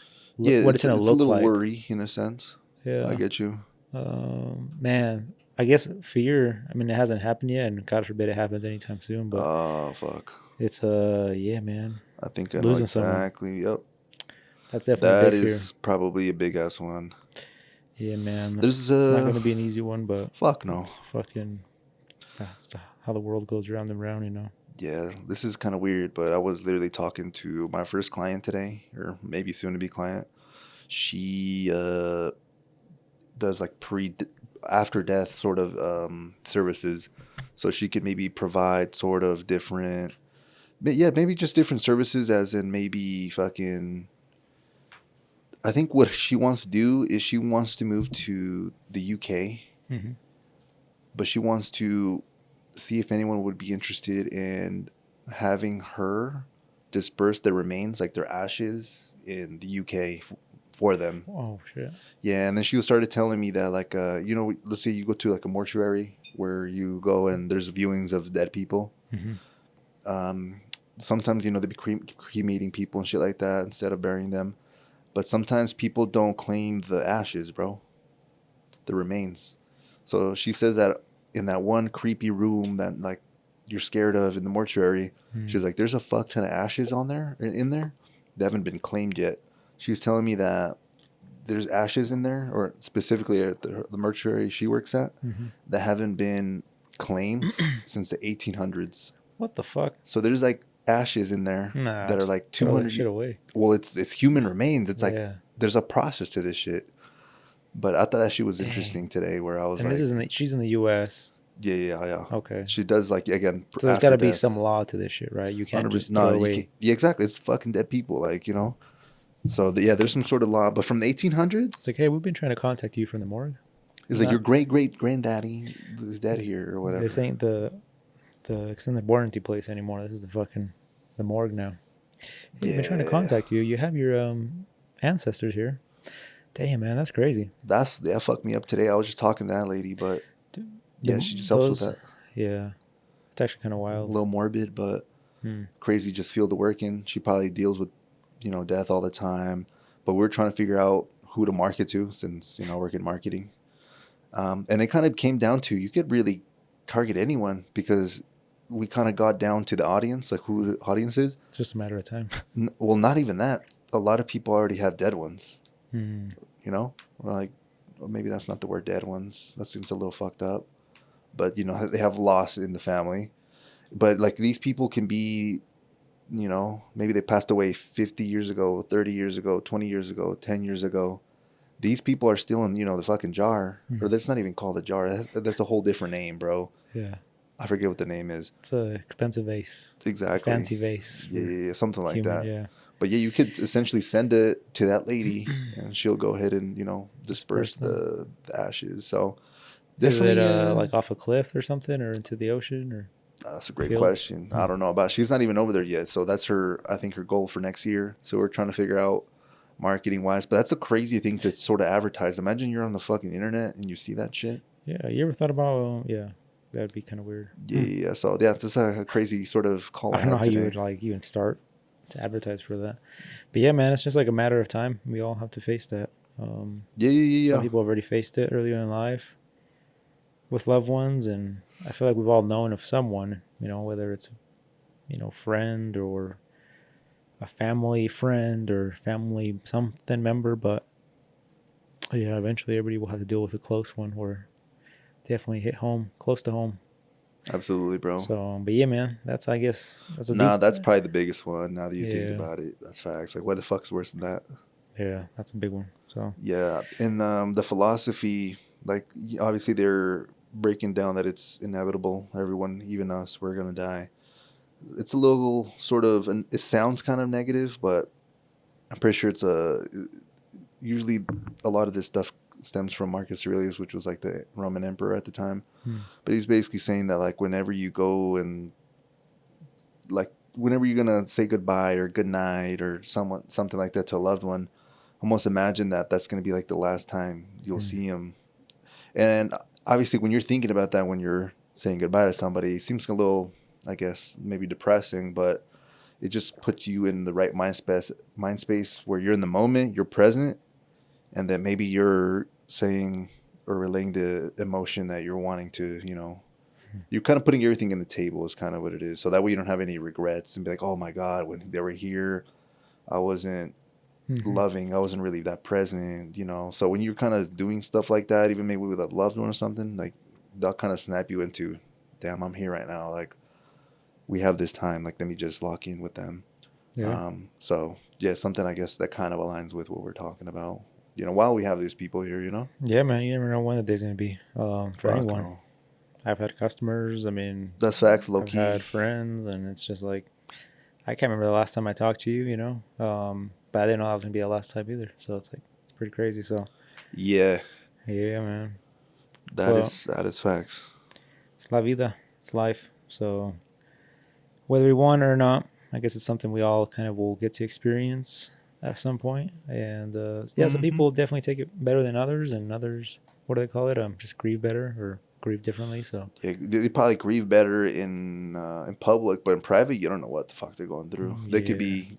S1: look
S2: a little
S1: like.
S2: Worry in a sense.
S1: Yeah,
S2: I get you.
S1: Man, I guess fear. I mean, it hasn't happened yet, and God forbid it happens anytime soon. But
S2: oh fuck,
S1: it's yeah, man.
S2: I think I know
S1: Losing
S2: exactly.
S1: someone.
S2: Yep,
S1: That's definitely
S2: that
S1: a big
S2: is
S1: fear.
S2: probably a big ass one.
S1: Yeah, man.
S2: There's
S1: it's not going to be an easy one, but
S2: fuck no.
S1: It's fucking. That's how the world goes round and round, you know.
S2: Yeah, this is kind of weird, but I was literally talking to my first client today, or maybe soon to be client. She does like after death sort of services, so she could maybe provide sort of different, maybe just different services, as in maybe fucking. I think what she wants to do is she wants to move to the UK, but she wants to see if anyone would be interested in having her disperse their remains, like their ashes, in the UK for them.
S1: Oh shit.
S2: Yeah, and then she started telling me that, like, let's say you go to like a mortuary where you go and there's viewings of dead people. Sometimes they be cremating people and shit like that instead of burying them, but sometimes people don't claim the ashes, bro, the remains. So she says that in that one creepy room that like you're scared of in the mortuary, she's like, there's a fuck ton of ashes in there that haven't been claimed yet. She was telling me that there's ashes in there, or specifically at the mortuary she works at, that haven't been claimed since the 1800s.
S1: What the fuck?
S2: So there's like ashes in there that are like 200
S1: shit away.
S2: Well, it's human remains. It's like there's a process to this shit. But I thought that shit was interesting today, where I was
S1: and
S2: like,
S1: this is she's in the U.S.
S2: Yeah.
S1: Okay.
S2: She does, like, again.
S1: So there's got to be some law to this shit, right? You can't just throw it away.
S2: Yeah, exactly. It's fucking dead people, like, So there's some sort of law, but from the 1800s.
S1: It's like, hey, we've been trying to contact you from the morgue.
S2: It's like your great granddaddy is dead here or whatever.
S1: This ain't the extended warranty place anymore. This is the morgue now. Hey, we've been trying to contact you. You have your ancestors here. Damn, man, that's crazy.
S2: That fucked me up today. I was just talking to that lady, but she just helps with that.
S1: Yeah, it's actually kind of wild.
S2: A little morbid, but crazy. Just feel the working. She probably deals with, death all the time. But we're trying to figure out who to market to, since I work in marketing. And it kind of came down to, you could really target anyone, because we kind of got down to the audience, like who the audience is.
S1: It's just a matter of time.
S2: Well, not even that. A lot of people already have dead ones. We're like, well, maybe that's not the word, dead ones. That seems a little fucked up. But, they have loss in the family. But, like, these people can be maybe they passed away 50 years ago, 30 years ago, 20 years ago, 10 years ago. These people are still in, the fucking jar. Or that's not even called a jar. That's a whole different name, bro.
S1: Yeah.
S2: I forget what the name is.
S1: It's a expensive vase.
S2: Exactly.
S1: A fancy vase.
S2: Yeah, something like
S1: human,
S2: that.
S1: Yeah.
S2: But yeah, you could essentially send it to that lady and she'll go ahead and, disperse the ashes. So definitely.
S1: Is it like off a cliff or something, or into the ocean, or?
S2: That's a great question. I don't know about. She's not even over there yet, so that's I think her goal for next year. So we're trying to figure out marketing wise, but that's a crazy thing to sort of advertise. Imagine you're on the fucking internet and you see that shit.
S1: Yeah, you ever thought about? Yeah, that'd be kind of weird.
S2: Yeah. So yeah, it's a crazy sort of call.
S1: I don't know how you would even start to advertise for that, but yeah, man, it's just like a matter of time. We all have to face that.
S2: Yeah.
S1: Some people have already faced it earlier in life with loved ones, and I feel like we've all known of someone, whether it's friend or a family friend or family something member, but yeah, eventually everybody will have to deal with a close one where definitely hit home, close to home.
S2: Absolutely, bro.
S1: So, but yeah, man, that's
S2: that's probably the biggest one. Now that you think about it, that's facts. Like, what the fuck's worse than that?
S1: Yeah, that's a big one. So
S2: yeah, and the philosophy, like obviously they're breaking down that it's inevitable. Everyone, even us, we're gonna die. It's a little sort of, and it sounds kind of negative, but I'm pretty sure usually a lot of this stuff stems from Marcus Aurelius, which was like the Roman emperor at the time. But he's basically saying that like whenever you go and like whenever you're gonna say goodbye or good night or something like that to a loved one, almost imagine that that's gonna be like the last time you'll see him. And obviously when you're thinking about that, when you're saying goodbye to somebody, it seems a little, I guess, maybe depressing, but it just puts you in the right mind space where you're in the moment, you're present, and that maybe you're saying or relaying the emotion that you're wanting to, you're kind of putting everything in the table is kind of what it is. So that way you don't have any regrets and be like, oh my God, when they were here, I wasn't loving, I wasn't really that present, So when you're kind of doing stuff like that, even maybe with a loved one or something, like they'll kind of snap you into, damn, I'm here right now. Like we have this time, like let me just lock in with them. Yeah. So yeah, something I guess that kind of aligns with what we're talking about. While we have these people here,
S1: Yeah, man, you never know when the day's gonna be. For anyone. No. I've had customers. I mean,
S2: that's facts. Low key.
S1: I've had friends, and it's just like I can't remember the last time I talked to you. But I didn't know that was gonna be the last time either. So it's like it's pretty crazy. So yeah, man.
S2: That is facts.
S1: It's la vida. It's life. So whether we want it or not, I guess it's something we all kind of will get to experience at some point. And some people definitely take it better than others, and others, what do they call it? Just grieve better or grieve differently. So
S2: yeah, they probably grieve better in public, but in private, you don't know what the fuck they're going through. They could be,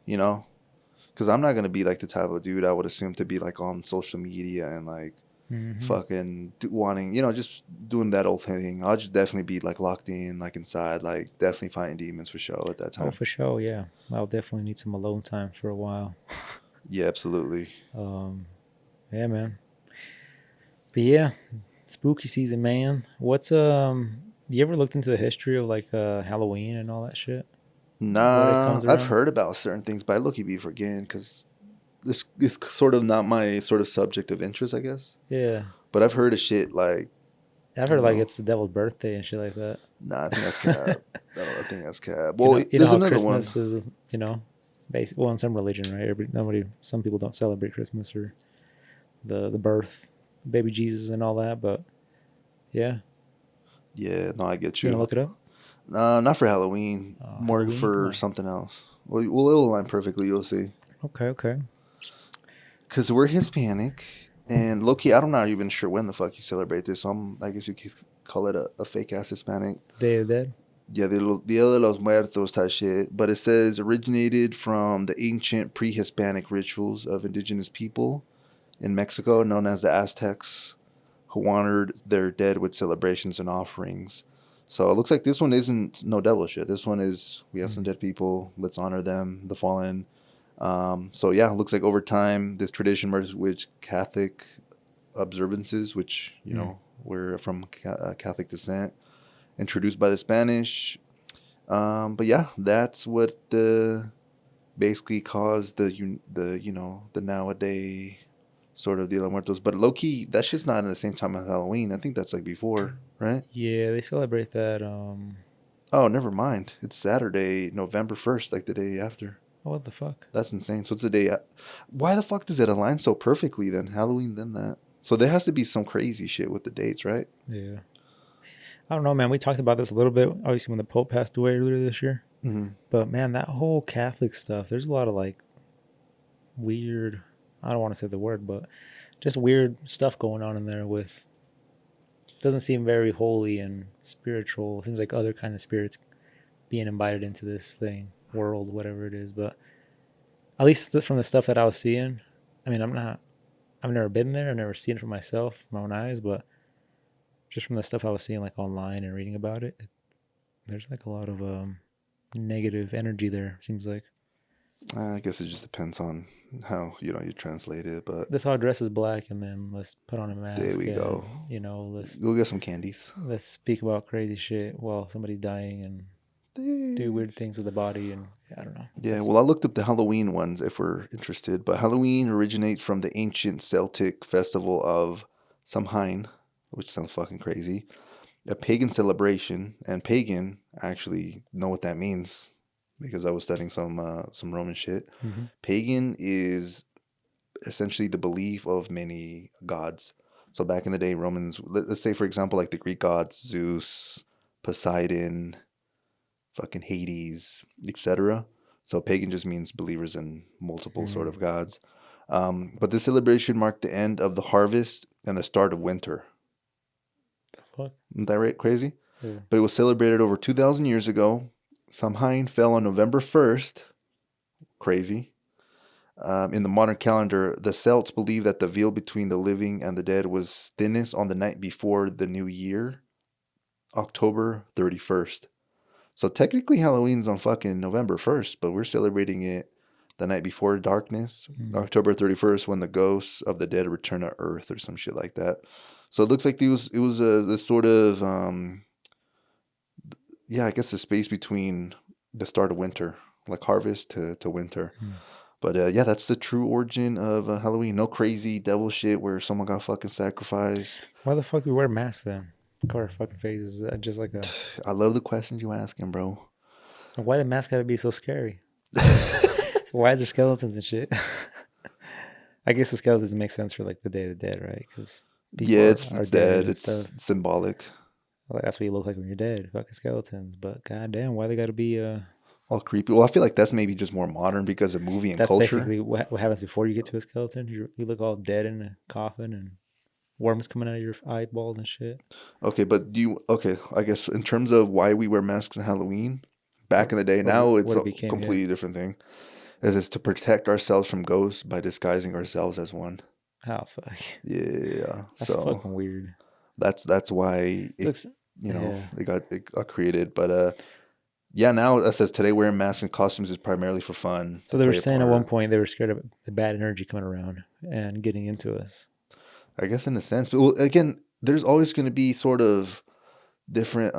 S2: because I'm not gonna be like the type of dude I would assume to be like on social media and like fucking wanting, just doing that old thing. I'll just definitely be like locked in, like inside, like definitely fighting demons for sure at that time.
S1: Oh, for sure, yeah. I'll definitely need some alone time for a while.
S2: Yeah, absolutely.
S1: Yeah, man. But yeah, spooky season, man. What's you ever looked into the history of like Halloween and all that shit?
S2: Nah, I've heard about certain things, but I look-y be forgetting because this is sort of not my sort of subject of interest, I guess.
S1: Yeah.
S2: But I've heard of shit like...
S1: I've heard like it's the devil's birthday and shit like that.
S2: Nah, I think that's cap. I think that's cap. Well, there's another
S1: Christmas one. Is, well, in some religion, right? Some people don't celebrate Christmas or the birth, baby Jesus and all that, but yeah.
S2: Yeah, no, I get you.
S1: You gonna look it up?
S2: Not for Halloween. More Halloween? For something else. Well, it'll align perfectly. You'll see.
S1: Okay.
S2: Because we're Hispanic, and low-key, I'm not even sure when the fuck you celebrate this. So I guess you could call it a fake-ass Hispanic.
S1: Day of the Dead?
S2: Yeah, Dia de los Muertos type shit. But it says originated from the ancient pre-Hispanic rituals of indigenous people in Mexico, known as the Aztecs, who honored their dead with celebrations and offerings. So it looks like this one isn't no devil shit. This one is, we have some dead people. Let's honor them, the fallen. So yeah, it looks like over time, this tradition merged with Catholic observances, which, were from Catholic descent, introduced by the Spanish. But yeah, that's what basically caused the nowadays sort of Dia de Muertos. But low key, that shit's not in the same time as Halloween. I think that's like before, right?
S1: Yeah, they celebrate that.
S2: Oh, never mind. It's Saturday, November 1st, like the day after.
S1: Oh, what the fuck?
S2: That's insane. So it's the day. Why the fuck does it align so perfectly then? Halloween, then that. So there has to be some crazy shit with the dates, right?
S1: Yeah. I don't know, man. We talked about this a little bit, obviously, when the Pope passed away earlier this year.
S2: Mm-hmm.
S1: But man, that whole Catholic stuff, there's a lot of like weird, I don't want to say the word, but just weird stuff going on in there with, doesn't seem very holy and spiritual. It seems like other kind of spirits being invited into this thing, world, whatever it is. But at least from the stuff that I was seeing, I mean, I've never been there. I've never seen it for myself, my own eyes, but just from the stuff I was seeing like online and reading about it, there's like a lot of negative energy there. Seems like
S2: I guess it just depends on how you translate it, but
S1: this all dress is black, and then let's put on a
S2: there
S1: mask.
S2: we
S1: And,
S2: go.
S1: Let's
S2: Go get some candies.
S1: speak about crazy shit while somebody's dying and do weird things with the body, and I don't know.
S2: Yeah, well, I looked up the Halloween ones if we're interested, but Halloween originates from the ancient Celtic festival of Samhain, which sounds fucking crazy, a pagan celebration, and pagan, I actually know what that means because I was studying some Roman shit.
S1: Mm-hmm.
S2: Pagan is essentially the belief of many gods. So back in the day, Romans, let's say for example, like the Greek gods, Zeus, Poseidon, fucking Hades, etc. So pagan just means believers in multiple sort of gods. But this celebration marked the end of the harvest and the start of winter.
S1: The fuck?
S2: Isn't that right? Crazy?
S1: Yeah.
S2: But it was celebrated over 2,000 years ago. Samhain fell on November 1st. Crazy. In the modern calendar, the Celts believed that the veil between the living and the dead was thinnest on the night before the new year, October 31st. So technically Halloween's on fucking November 1st, but we're celebrating it the night before darkness, October 31st, when the ghosts of the dead return to Earth or some shit like that. So it looks like it was a sort of I guess the space between the start of winter, like harvest to winter. But yeah, that's the true origin of Halloween. No crazy devil shit where someone got fucking sacrificed.
S1: Why the fuck do we wear masks then? Cover our fucking faces. Is that just like a?
S2: I love the questions you asking, bro.
S1: Why the mask gotta be so scary? Why is there skeletons and shit? I guess the skeletons make sense for like the Day of the Dead, right? Because
S2: Yeah, it's
S1: are
S2: dead.
S1: dead and
S2: It's
S1: stuff.
S2: symbolic.
S1: Like, that's what you look like when you're dead. Fucking skeletons. But goddamn, why they gotta be
S2: All creepy. Well, I feel like that's maybe just more modern because of movie and
S1: That's
S2: culture.
S1: basically what happens before you get to a skeleton. You look all dead in a coffin and worms coming out of your eyeballs and shit.
S2: Okay, but I guess in terms of why we wear masks on Halloween, back in the day, now it's
S1: what it
S2: a
S1: became,
S2: completely different thing. It's to protect ourselves from ghosts by disguising ourselves as one.
S1: Oh fuck.
S2: Yeah.
S1: That's
S2: So
S1: fucking weird.
S2: that's why it
S1: Looks,
S2: it got created. But yeah, now it says today wearing masks and costumes is primarily for fun.
S1: So
S2: to
S1: they were
S2: play a
S1: saying at one
S2: part.
S1: point they were scared of the bad energy coming around and getting into us.
S2: I guess in a sense, but well, again, there's always going to be sort of different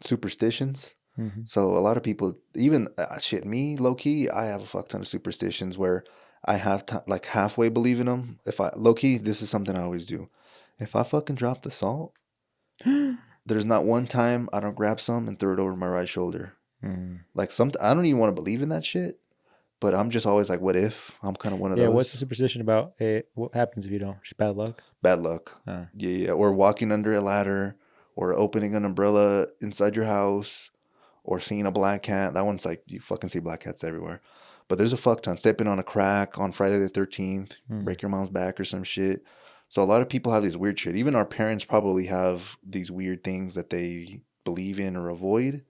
S2: superstitions.
S1: Mm-hmm.
S2: So a lot of people, even me, low key, I have a fuck ton of superstitions where I have like halfway believe in them. If I low key, this is something I always do. If I fucking drop the salt, there's not one time I don't grab some and throw it over my right shoulder. Like I don't even want to believe in that shit, but I'm just always like, what if? I'm kind of one of those.
S1: Yeah, what's the superstition about? What happens if you don't? Just bad luck?
S2: Bad luck. Yeah. Or walking under a ladder, or opening an umbrella inside your house, or seeing a black cat. That one's like, you fucking see black cats everywhere. But there's a fuck ton. Stepping on a crack on Friday the 13th, break your mom's back or some shit. So a lot of people have these weird shit. Even our parents probably have these weird things that they believe in or avoid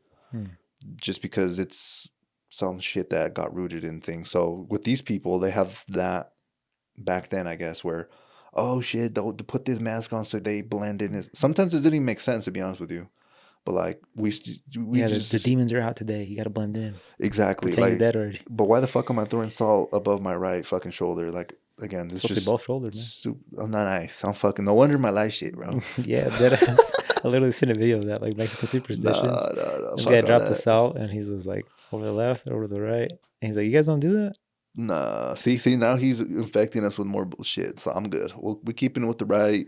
S2: just because it's some shit that got rooted in things. So with these people, they have that back then, I guess, where, oh shit, don't put this mask on so they blend in. Sometimes it didn't even make sense, to be honest with you. But like we just
S1: the demons are out today. You got to blend in.
S2: Exactly.
S1: Pretend
S2: Like,
S1: you're dead already.
S2: but why the fuck am I throwing salt above my right fucking shoulder? Like, again, this
S1: Supposed to be
S2: just
S1: both shoulders, man.
S2: super, I'm not nice. I'm fucking. No wonder my life shit, bro.
S1: Yeah, that is. I literally seen a video of that, like Mexican superstitions.
S2: Nah.
S1: This guy
S2: Fuck all
S1: dropped the
S2: that.
S1: salt, and he's just like over the left, over the right, and he's like, "You guys don't do that."
S2: Nah. See. Now he's infecting us with more bullshit. So I'm good. We're keeping it with the right.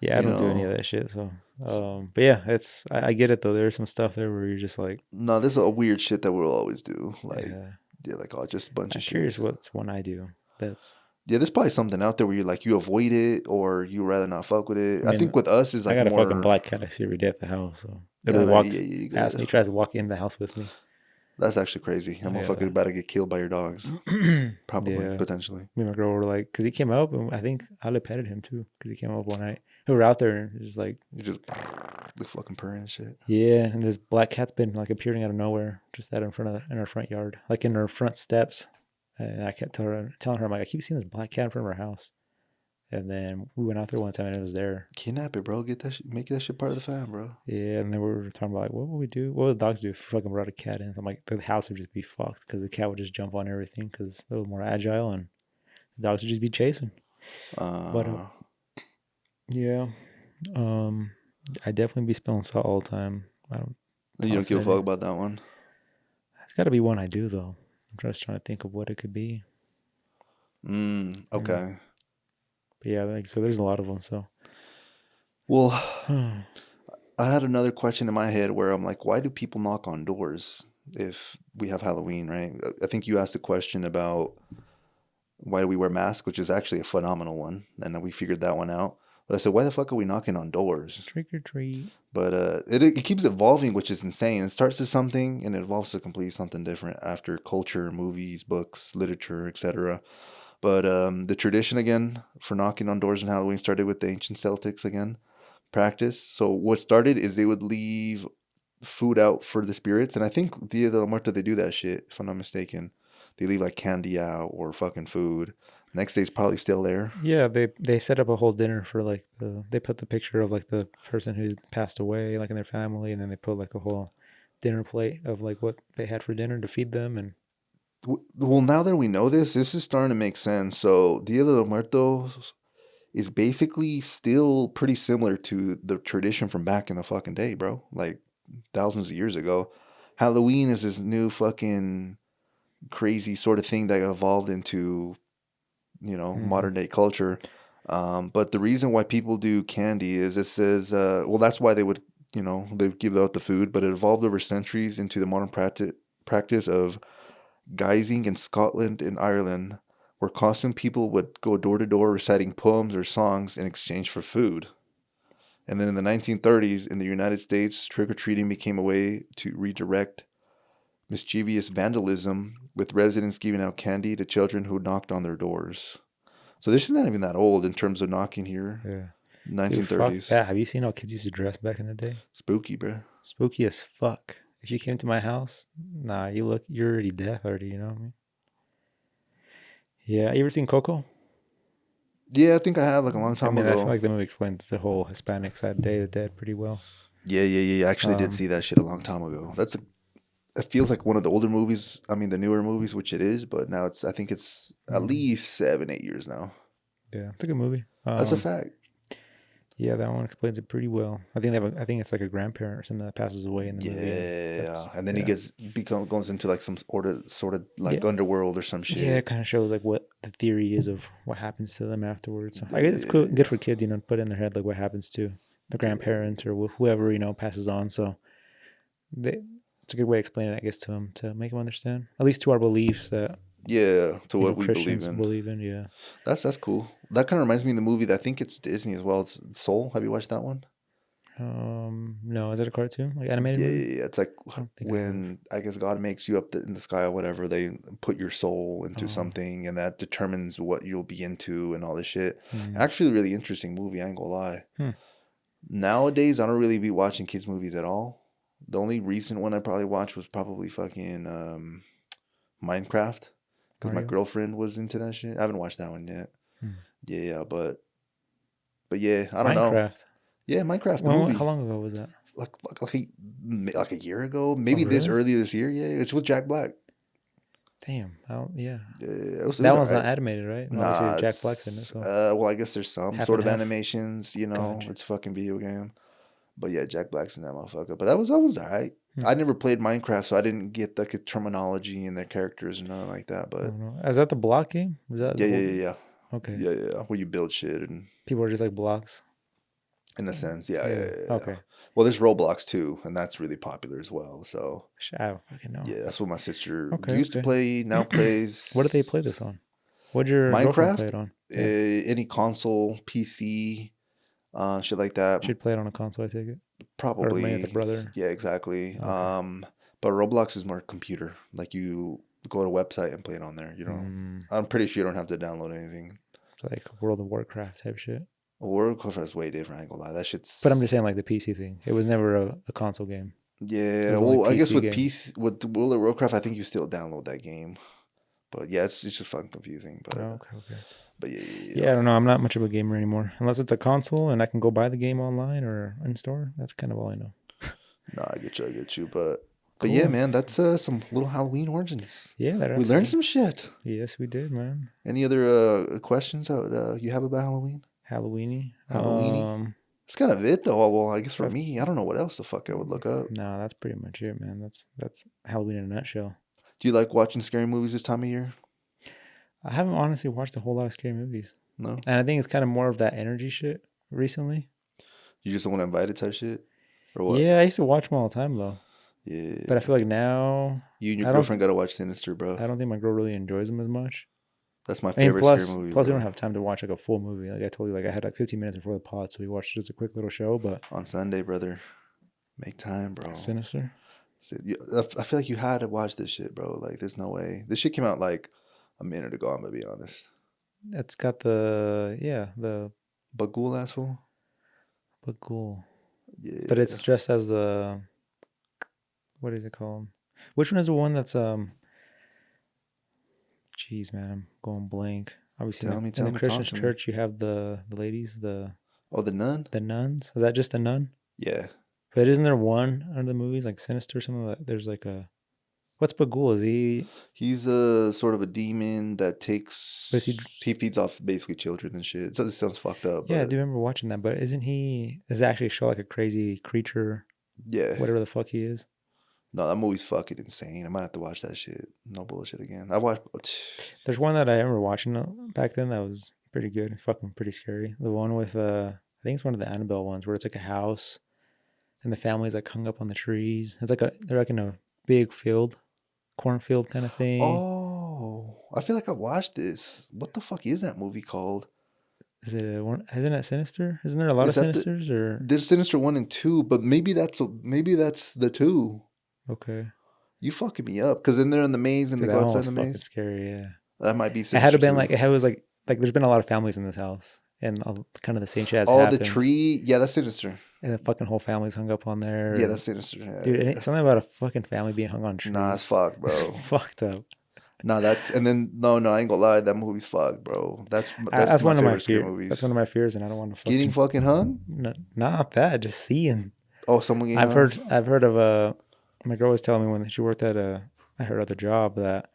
S1: Yeah, I don't do any of that shit. So, but yeah, I get it though. There's some stuff there where you're just like,
S2: No, this is a weird shit that we'll always do. Like,
S1: yeah.
S2: yeah, like just a bunch
S1: I'm
S2: of shit.
S1: curious what's one I do. That's
S2: Yeah, there's probably something out there where you avoid it or you rather not fuck with it.
S1: I
S2: I
S1: mean,
S2: think with us is
S1: I
S2: like
S1: got a fucking
S2: more.
S1: black cat I see every day at the house. So
S2: Yeah,
S1: literally
S2: no,
S1: walks
S2: you
S1: past
S2: good.
S1: me, tries to walk in the house with me.
S2: That's actually crazy. A motherfucker about to get killed by your dogs. Probably,
S1: Yeah.
S2: potentially.
S1: Me and my girl were like, because he came up, and I think Ali petted him too, because he came up one night. We were out there, and it was like,
S2: You just the fucking purring and shit.
S1: yeah. And this black cat's been like appearing out of nowhere, just out in our front yard, like in our front steps. And I kept telling her, I'm like, I keep seeing this black cat in front of our house. And then we went out there one time, and it was there.
S2: Kidnap it, bro. Get that shit. Make that shit part of the fam, bro.
S1: Yeah, and then we were talking about like, what would we do? What would dogs do if we fucking brought a cat in? I'm like, the house would just be fucked because the cat would just jump on everything because they're a little more agile, and the dogs would just be chasing. But yeah, I definitely be spilling salt all the time.
S2: You don't give a fuck about that one.
S1: It's got to be one I do though. I'm just trying to think of what it could be.
S2: Okay.
S1: But yeah, like, so there's a lot of them. So,
S2: well, I had another question in my head where I'm like, why do people knock on doors if we have Halloween, right? I think you asked a question about why do we wear masks, which is actually a phenomenal one, and then we figured that one out. But I said, why the fuck are we knocking on doors?
S1: Trick or treat.
S2: But it keeps evolving, which is insane. It starts as something and it evolves to completely something different after culture, movies, books, literature, etc. But the tradition again for knocking on doors on Halloween started with the ancient Celtics again practice. So what started is they would leave food out for the spirits, and I think Dia de la Muerte they do that shit if I'm not mistaken. They leave like candy out or fucking food. Next day's probably still there.
S1: Yeah, they set up a whole dinner for like they put the picture of like the person who passed away like in their family, and then they put like a whole dinner plate of like what they had for dinner to feed them. And
S2: well, now that we know this is starting to make sense. So Dia de los Muertos is basically still pretty similar to the tradition from back in the fucking day, bro. Like thousands of years ago. Halloween is this new fucking crazy sort of thing that evolved into, modern day culture. But the reason why people do candy is it says, well, that's why they would, they give out the food, but it evolved over centuries into the modern practice of guising in Scotland and Ireland, where costume people would go door to door reciting poems or songs in exchange for food. And then in the 1930s, in the United States, trick-or-treating became a way to redirect mischievous vandalism, with residents giving out candy to children who knocked on their doors. So this is not even that old in terms of knocking here.
S1: Yeah.
S2: 1930s.
S1: Dude, fuck that. Have you seen how kids used to dress back in the day?
S2: Spooky, bro.
S1: Spooky as fuck. If you came to my house, nah, you're already dead already, you know what I mean? Yeah, you ever seen Coco?
S2: Yeah, I think I have like a long time ago.
S1: I feel like the movie explains the whole Hispanic side of Day of the Dead pretty well.
S2: Yeah. I actually did see that shit a long time ago. It feels like one of the older movies. I mean, the newer movies, which it is, but now I think it's at least 7-8 years now.
S1: Yeah, it's a good movie.
S2: That's a fact.
S1: Yeah, that one explains it pretty well. I think it's like a grandparent or something that passes away in the movie.
S2: Yeah, and then he goes into like some sort of like underworld or some shit.
S1: Yeah, it kind of shows like what the theory is of what happens to them afterwards. So I guess it's cool, good for kids, to put in their head like what happens to the grandparents or whoever passes on. So it's a good way of explaining it, I guess, to them to make them understand, at least to our beliefs that.
S2: Yeah, to what we
S1: Christians
S2: believe in.
S1: Yeah.
S2: That's cool. That kind of reminds me of the movie that I think it's Disney as well. It's Soul. Have you watched that one?
S1: No. Is it a cartoon? Like animated movie?
S2: Yeah. It's like when I guess God makes you up in the sky or whatever, they put your soul into something and that determines what you'll be into and all this shit. Actually, a really interesting movie. I ain't gonna lie. Nowadays, I don't really be watching kids movies at all. The only recent one I probably watched was probably fucking Minecraft. Because my girlfriend was into that shit. I haven't watched that one yet. Yeah, but yeah, I don't know.
S1: Minecraft.
S2: Yeah, Minecraft the movie.
S1: How long ago was that?
S2: Like a year ago, maybe really? Earlier this year. Yeah, it's with Jack Black.
S1: Damn. Yeah.
S2: Yeah, it was
S1: That one's not
S2: alright.
S1: animated, right? And obviously,
S2: Nah,
S1: Jack Black's in it,
S2: it's
S1: so
S2: well, I guess there's some
S1: half
S2: sort
S1: and
S2: of
S1: half.
S2: animations. You know,
S1: Gotcha.
S2: it's a fucking video game. But yeah, Jack Black's in that motherfucker. But that was alright.
S1: Hmm.
S2: I never played Minecraft, so I didn't get the terminology and their characters and nothing like that.
S1: I
S2: But
S1: don't know. Is that the block game? Is that
S2: yeah,
S1: the
S2: yeah,
S1: whole?
S2: yeah, yeah,
S1: Okay.
S2: yeah, yeah. Where you build shit and
S1: People are just like blocks.
S2: in a sense, yeah, yeah,
S1: Yeah.
S2: yeah, yeah.
S1: Okay.
S2: Well, there's Roblox too, and that's really popular as well. So
S1: I don't fucking know.
S2: yeah, that's what my sister
S1: Okay.
S2: used to
S1: Okay.
S2: play. Now
S1: What did they
S2: plays
S1: play this on? What'd your girlfriend play
S2: Minecraft.
S1: it on? Yeah.
S2: Any console, PC, shit like that.
S1: She'd play it on a console, I take it. Or maybe the
S2: Probably,
S1: brother.
S2: yeah, exactly.
S1: Okay.
S2: But Roblox is more computer. Like you go to a website and play it on there. You know, I'm pretty sure you don't have to download anything.
S1: Like World of Warcraft type shit.
S2: Well, World of Warcraft is way different. I ain't gonna lie, that shit's.
S1: But I'm just saying, like the PC thing. It was never a console game. It
S2: Yeah,
S1: was only
S2: well, I guess
S1: PC
S2: with
S1: game.
S2: with World of Warcraft, I think you still download that game. But yeah, it's just fucking confusing. But
S1: Oh, okay.
S2: but yeah, yeah,
S1: Yeah, I don't know. I'm not much of a gamer anymore. Unless it's a console and I can go buy the game online or in store. That's kind of all I know.
S2: No, I get you. But
S1: Cool.
S2: yeah, man, that's some little Halloween origins.
S1: Yeah,
S2: We learned some shit.
S1: Yes, we did, man.
S2: Any other questions you have about Halloween?
S1: Halloweeny.
S2: Halloweeny? It's kind of it though. Well, I guess for
S1: That's-
S2: me, I don't know what else the fuck I would look up.
S1: No, that's pretty much it, man. That's Halloween in a nutshell.
S2: Do you like watching scary movies this time of year?
S1: I haven't honestly watched a whole lot of scary movies.
S2: No.
S1: And I think it's kind of more of that energy shit recently.
S2: You just don't want to invite it type shit? Or what?
S1: Yeah, I used to watch them all the time though.
S2: Yeah.
S1: But I feel like now
S2: You and
S1: I
S2: your
S1: don't-
S2: girlfriend got to watch Sinister, bro.
S1: I don't think my girl really enjoys them as much.
S2: That's my
S1: I mean,
S2: favorite
S1: plus
S2: scary movie.
S1: we
S2: bro.
S1: don't have time to watch like a full movie. Like I told you, like I had like 15 minutes before the pod, so we watched just a quick little show. But
S2: On Sunday, brother. Make time, bro.
S1: Sinister.
S2: I feel like you had to watch this shit, bro. Like, there's no way. This shit came out like a minute ago, I'm going to be honest.
S1: It's got the
S2: Bagul asshole?
S1: Bagul.
S2: Yeah.
S1: But it's dressed as the, what is it called? Which one is the one that's Jeez, man, I'm going blank. Obviously,
S2: Tell
S1: in
S2: me,
S1: the Christian
S2: talk to me.
S1: church, you have the ladies,
S2: Oh, the nun?
S1: the nuns. Is that just a nun?
S2: Yeah.
S1: But isn't there one under the movies like Sinister or something? Like there's like a, what's Bagul? Is he?
S2: He's a sort of a demon that takes.
S1: But
S2: He feeds off basically children and shit. So this sounds fucked up.
S1: Yeah, I
S2: but
S1: do remember watching that. But isn't he? Does it actually show like a crazy creature?
S2: yeah.
S1: Whatever the fuck he is.
S2: No, that movie's fucking insane. I might have to watch that shit. No bullshit again. I watched.
S1: There's one that I remember watching back then that was pretty good, fucking pretty scary. The one with I think it's one of the Annabelle ones where it's like a house, and the family's like hung up on the trees. It's like they're like in a big field, cornfield kind of thing.
S2: Oh, I feel like I watched this. What the fuck is that movie called?
S1: Is it one? Isn't it Sinister? Isn't there a lot of
S2: Is that
S1: Sinisters or?
S2: There's Sinister 1 and 2, but maybe that's the 2.
S1: Okay.
S2: You fucking me up because then they're in the maze and
S1: Dude,
S2: they
S1: that
S2: go
S1: one
S2: outside
S1: was
S2: the
S1: fucking
S2: maze.
S1: scary. Yeah.
S2: That might be.
S1: It had to have been like it was like there's been a lot of families in this house and kind of the same shit has happened.
S2: The tree. Yeah, that's Sinister.
S1: And the fucking whole family's hung up on there.
S2: Yeah, that's Sinister. Yeah,
S1: Dude,
S2: yeah.
S1: something about a fucking family being hung on trees.
S2: Nah, it's fucked, bro.
S1: Fucked up.
S2: Nah, that's and then no, I ain't gonna lie. That movie's fucked, bro. That's
S1: That's
S2: my
S1: one of my
S2: favorite scary
S1: fears.
S2: movies.
S1: That's one of my fears, and I don't want to
S2: Getting fucking hung.
S1: Not that, just seeing.
S2: Oh, someone getting
S1: I've
S2: hung?
S1: heard of my girl was telling me when she worked at her other job that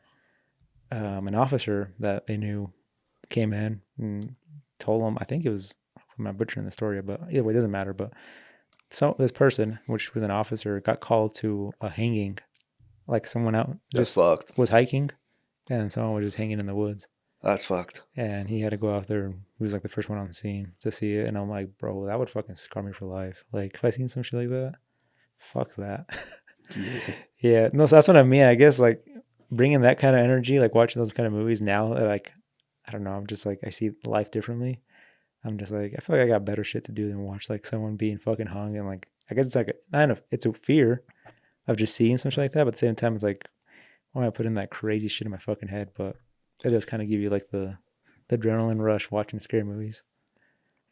S1: an officer that they knew came in and told them, I think it was, I'm not butchering the story, but either way, it doesn't matter. But so this person, which was an officer, got called to a hanging, like someone out
S2: That's
S1: just
S2: fucked.
S1: was hiking, and someone was just hanging in the woods,
S2: That's fucked.
S1: and he had to go out there. He was like the first one on the scene to see it, and I'm like, bro, that would fucking scar me for life. Like if I seen some shit like that, fuck that.
S2: Yeah.
S1: Yeah, no, so that's what I mean. I guess like bringing that kind of energy, like watching those kind of movies now that like, I don't know, I'm just like, I see life differently. I'm just like, I feel like I got better shit to do than watch like someone being fucking hung. And like, I guess it's like, it's a fear of just seeing something like that. But at the same time, it's like, why am I putting that crazy shit in my fucking head? But it does kind of give you like the adrenaline rush watching scary movies.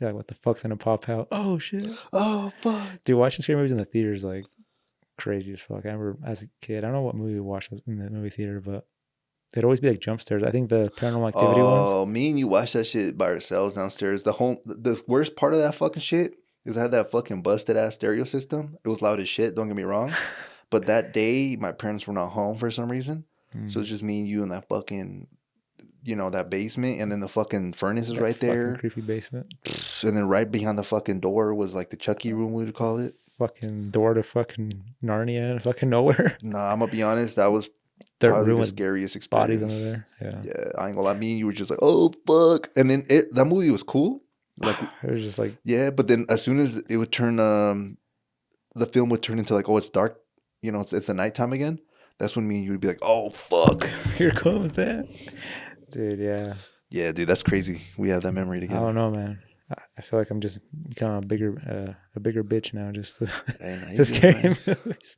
S1: You're like, what the fuck's gonna pop out? Oh shit.
S2: Oh fuck.
S1: Dude, watching scary movies in the theater is like crazy as fuck. I remember as a kid, I don't know what movie we watched in the movie theater, but they'd always be like jump scares. I think the Paranormal Activity ones.
S2: Oh, me and you watched that shit by ourselves downstairs. The worst part of that fucking shit is I had that fucking busted ass stereo system. It was loud as shit, don't get me wrong. But that day, my parents were not home for some reason. So it's just me and you in that fucking, that basement, and then the fucking furnace is
S1: That
S2: right
S1: fucking
S2: there.
S1: creepy basement.
S2: And then right behind the fucking door was like the Chucky room, we would call it.
S1: Fucking door to fucking Narnia and fucking nowhere.
S2: Nah, I'm gonna be honest, that was
S1: Dirt
S2: probably
S1: room
S2: the
S1: with
S2: scariest
S1: bodies
S2: experience.
S1: under there. Yeah.
S2: Yeah, I ain't gonna lie. Me and you were just like, oh fuck. And then that movie was cool. Like,
S1: It was just like,
S2: yeah, but then as soon as it would turn, the film would turn into like, oh, it's dark. It's the nighttime again. That's when me and you would be like, oh fuck.
S1: you're cool with that, dude. Yeah.
S2: Yeah, dude, that's crazy. We have that memory
S1: I
S2: together.
S1: don't know, man. I feel like I'm just becoming a bigger bitch now. Just the,
S2: Hey, nah, you
S1: the
S2: good,
S1: scary
S2: man.
S1: movies.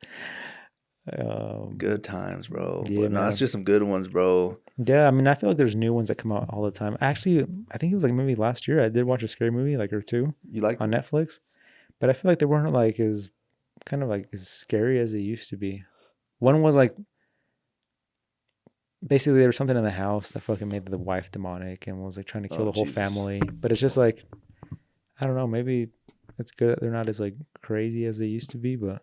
S2: Good times, bro.
S1: Yeah,
S2: But no,
S1: man.
S2: it's just some good ones, bro.
S1: Yeah, I mean, I feel like there's new ones that come out all the time. Actually, I think it was like maybe last year I did watch a scary movie, like or two,
S2: You liked
S1: on
S2: it?
S1: Netflix, but I feel like they weren't like as kind of like as scary as they used to be. One was like basically there was something in the house that fucking made the wife demonic and was like trying to kill
S2: Oh,
S1: the whole
S2: Jesus.
S1: family. But it's just like I don't know, maybe it's good that they're not as like crazy as they used to be, but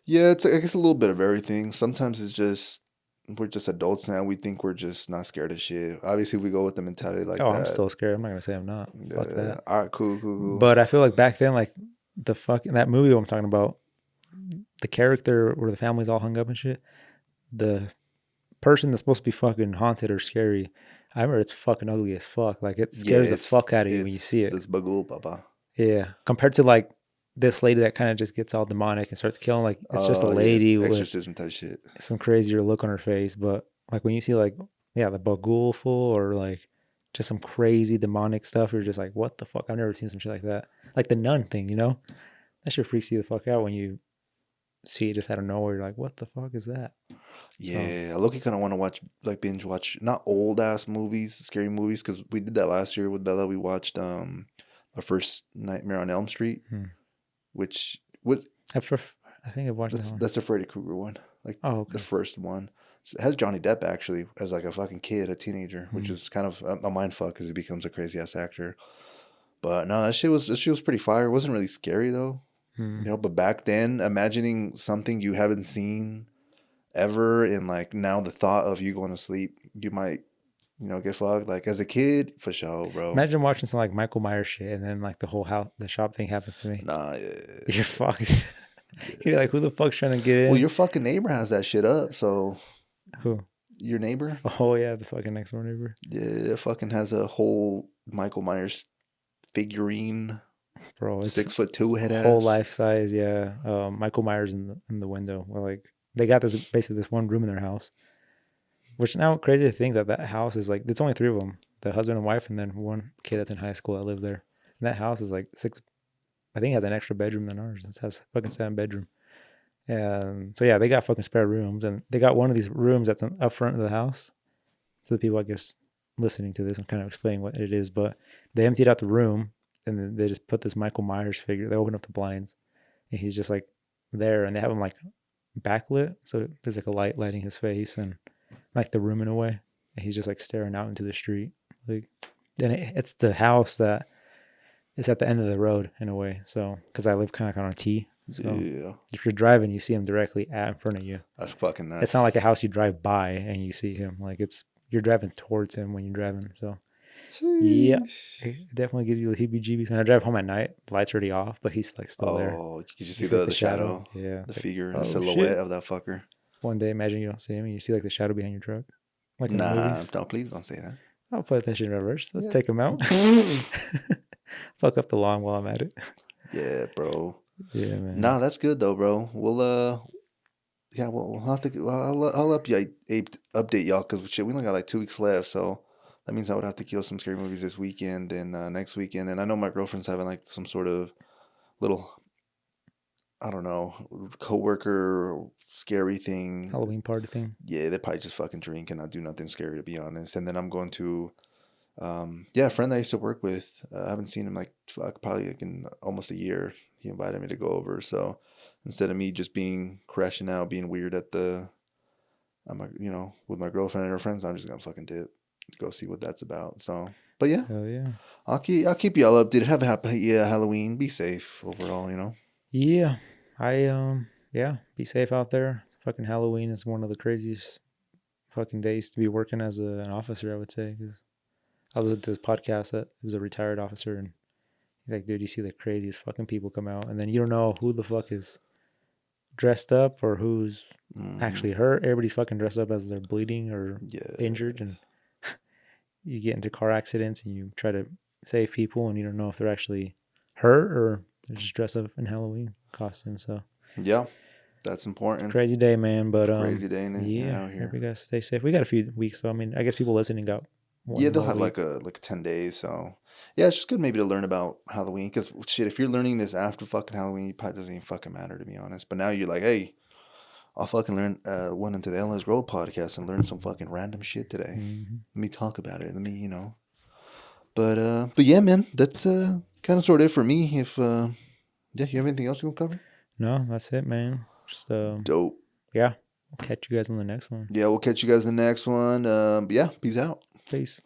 S2: Yeah, it's I guess a little bit of everything. Sometimes it's just we're just adults now. We think we're just not scared of shit. Obviously, we go with the mentality like
S1: oh, I'm
S2: that.
S1: still scared. I'm not gonna say I'm not. Fuck
S2: Yeah.
S1: that.
S2: All right. Cool. Cool. Cool.
S1: But I feel like back then, like the fucking that movie I'm talking about, the character where the family's all hung up and shit, the person that's supposed to be fucking haunted or scary, I remember it's fucking ugly as fuck. Like it scares the fuck out of you when you see it.
S2: This bagul, papa.
S1: Yeah, compared to like this lady that kind of just gets all demonic and starts killing. Like it's just a lady
S2: Yeah,
S1: with
S2: exorcism type shit.
S1: some crazier look on her face. But like when you see like the bagul full or like just some crazy demonic stuff, you're just like, what the fuck? I've never seen some shit like that. Like the nun thing, that shit freaks you the fuck out when you see it just out of nowhere. You're like, what the fuck is that?
S2: Yeah, I look, you kind of want to watch, like, binge watch, not old ass movies, scary movies, because we did that last year with Bella. We watched our first Nightmare on Elm Street, which was
S1: I think I've watched that one.
S2: that's the Freddy Krueger one, like the first one. So it has Johnny Depp actually as like a fucking kid, a teenager, which is kind of a mind fuck because he becomes a crazy ass actor. But no, that shit was pretty fire. It wasn't really scary though, But back then, imagining something you haven't seen ever, and like now the thought of you going to sleep, you might, get fucked. Like as a kid, for sure, bro.
S1: Imagine watching some like Michael Myers shit, and then like the whole house, the shop thing happens to me.
S2: Nah,
S1: You're fucked. You're like, who the fuck's trying to get in?
S2: well, your fucking neighbor has that shit up, so
S1: Who?
S2: your neighbor?
S1: Oh yeah, the fucking next door neighbor.
S2: Yeah, fucking has a whole Michael Myers figurine,
S1: Bro, it's
S2: 6'2" head ass.
S1: whole life size. Yeah, Michael Myers in the window. Well, like they got this basically this one room in their house, which now crazy to think that house is like it's only three of them, the husband and wife, and then one kid that's in high school that lived there. And that house is like six. I think it has an extra bedroom than ours. It has fucking 7 bedroom. And so yeah, they got fucking spare rooms, and they got one of these rooms that's up front of the house. So the people, I guess, listening to this, I'm kind of explaining what it is, but they emptied out the room and then they just put this Michael Myers figure. They opened up the blinds, and he's just like there, and they have him like backlit, so there's like a light lighting his face and like the room in a way, and he's just like staring out into the street. Like, and it's the house that is at the end of the road in a way. So because I live kind of like on a T. So
S2: Yeah,
S1: if you're driving, you see him directly in front of you.
S2: that's fucking nuts.
S1: It's not like a house you drive by and you see him. Like you're driving towards him when you're driving. So yeah, it definitely gives you the heebie-jeebies. When I drive home at night, the lights already off, but he's like still there.
S2: Oh, you just see
S1: You see, like,
S2: the shadow,
S1: Yeah,
S2: the
S1: it's
S2: figure,
S1: like,
S2: the
S1: oh,
S2: silhouette
S1: shit.
S2: of that fucker.
S1: One day, imagine you don't see him and you see like the shadow behind your truck, like in the
S2: Nah,
S1: movies.
S2: no, please don't say that.
S1: I'll put that shit in reverse. Let's
S2: Yeah.
S1: take him out. Fuck up the lawn while I'm at it.
S2: Yeah, bro.
S1: Yeah, man.
S2: Nah, that's good though, bro. We'll yeah, we'll have to. Well, I'll update y'all because shit, we only got like 2 weeks left, so that means I would have to kill some scary movies this weekend and next weekend. And I know my girlfriend's having like some sort of little, I don't know, coworker scary thing.
S1: Halloween party thing.
S2: Yeah, they probably just fucking drink and not do nothing scary, to be honest. And then I'm going to, a friend that I used to work with. I haven't seen him like probably like in almost a year. He invited me to go over, so instead of me just being crashing out, being weird at with my girlfriend and her friends, I'm just gonna fucking dip, go see what that's about. So, but yeah,
S1: Hell yeah.
S2: I'll keep y'all updated. Have a happy Halloween. Be safe overall.
S1: Yeah. Be safe out there. Fucking Halloween is one of the craziest fucking days to be working as an officer, I would say, because I listened to this podcast that he was a retired officer, and he's like, dude, you see the craziest fucking people come out, and then you don't know who the fuck is dressed up or who's actually hurt. Everybody's fucking dressed up as they're bleeding or injured, and you get into car accidents and you try to save people, and you don't know if they're actually hurt or they're just dressed up in Halloween costumes. So
S2: Yeah, that's important.
S1: crazy day, man. But
S2: Crazy day
S1: yeah,
S2: out here.
S1: we gotta stay safe. We got a few weeks, so I mean, I guess people listening got
S2: Yeah, they'll have
S1: week.
S2: like 10 days. So yeah, it's just good maybe to learn about Halloween. Because shit, if you're learning this after fucking Halloween, it probably doesn't even fucking matter, to be honest. But now you're like, hey, I'll fucking went into the Endless Growth podcast and learned some fucking random shit today.
S1: Mm-hmm.
S2: Let me talk about it. Let me, you know. But yeah, man, that's kind of sort of it for me. If yeah, you have anything else you want to cover?
S1: No, that's it, man. Just
S2: Dope.
S1: yeah, we'll catch you guys on the next one.
S2: Yeah, we'll catch you guys in the next one. Yeah, peace out.
S1: Peace.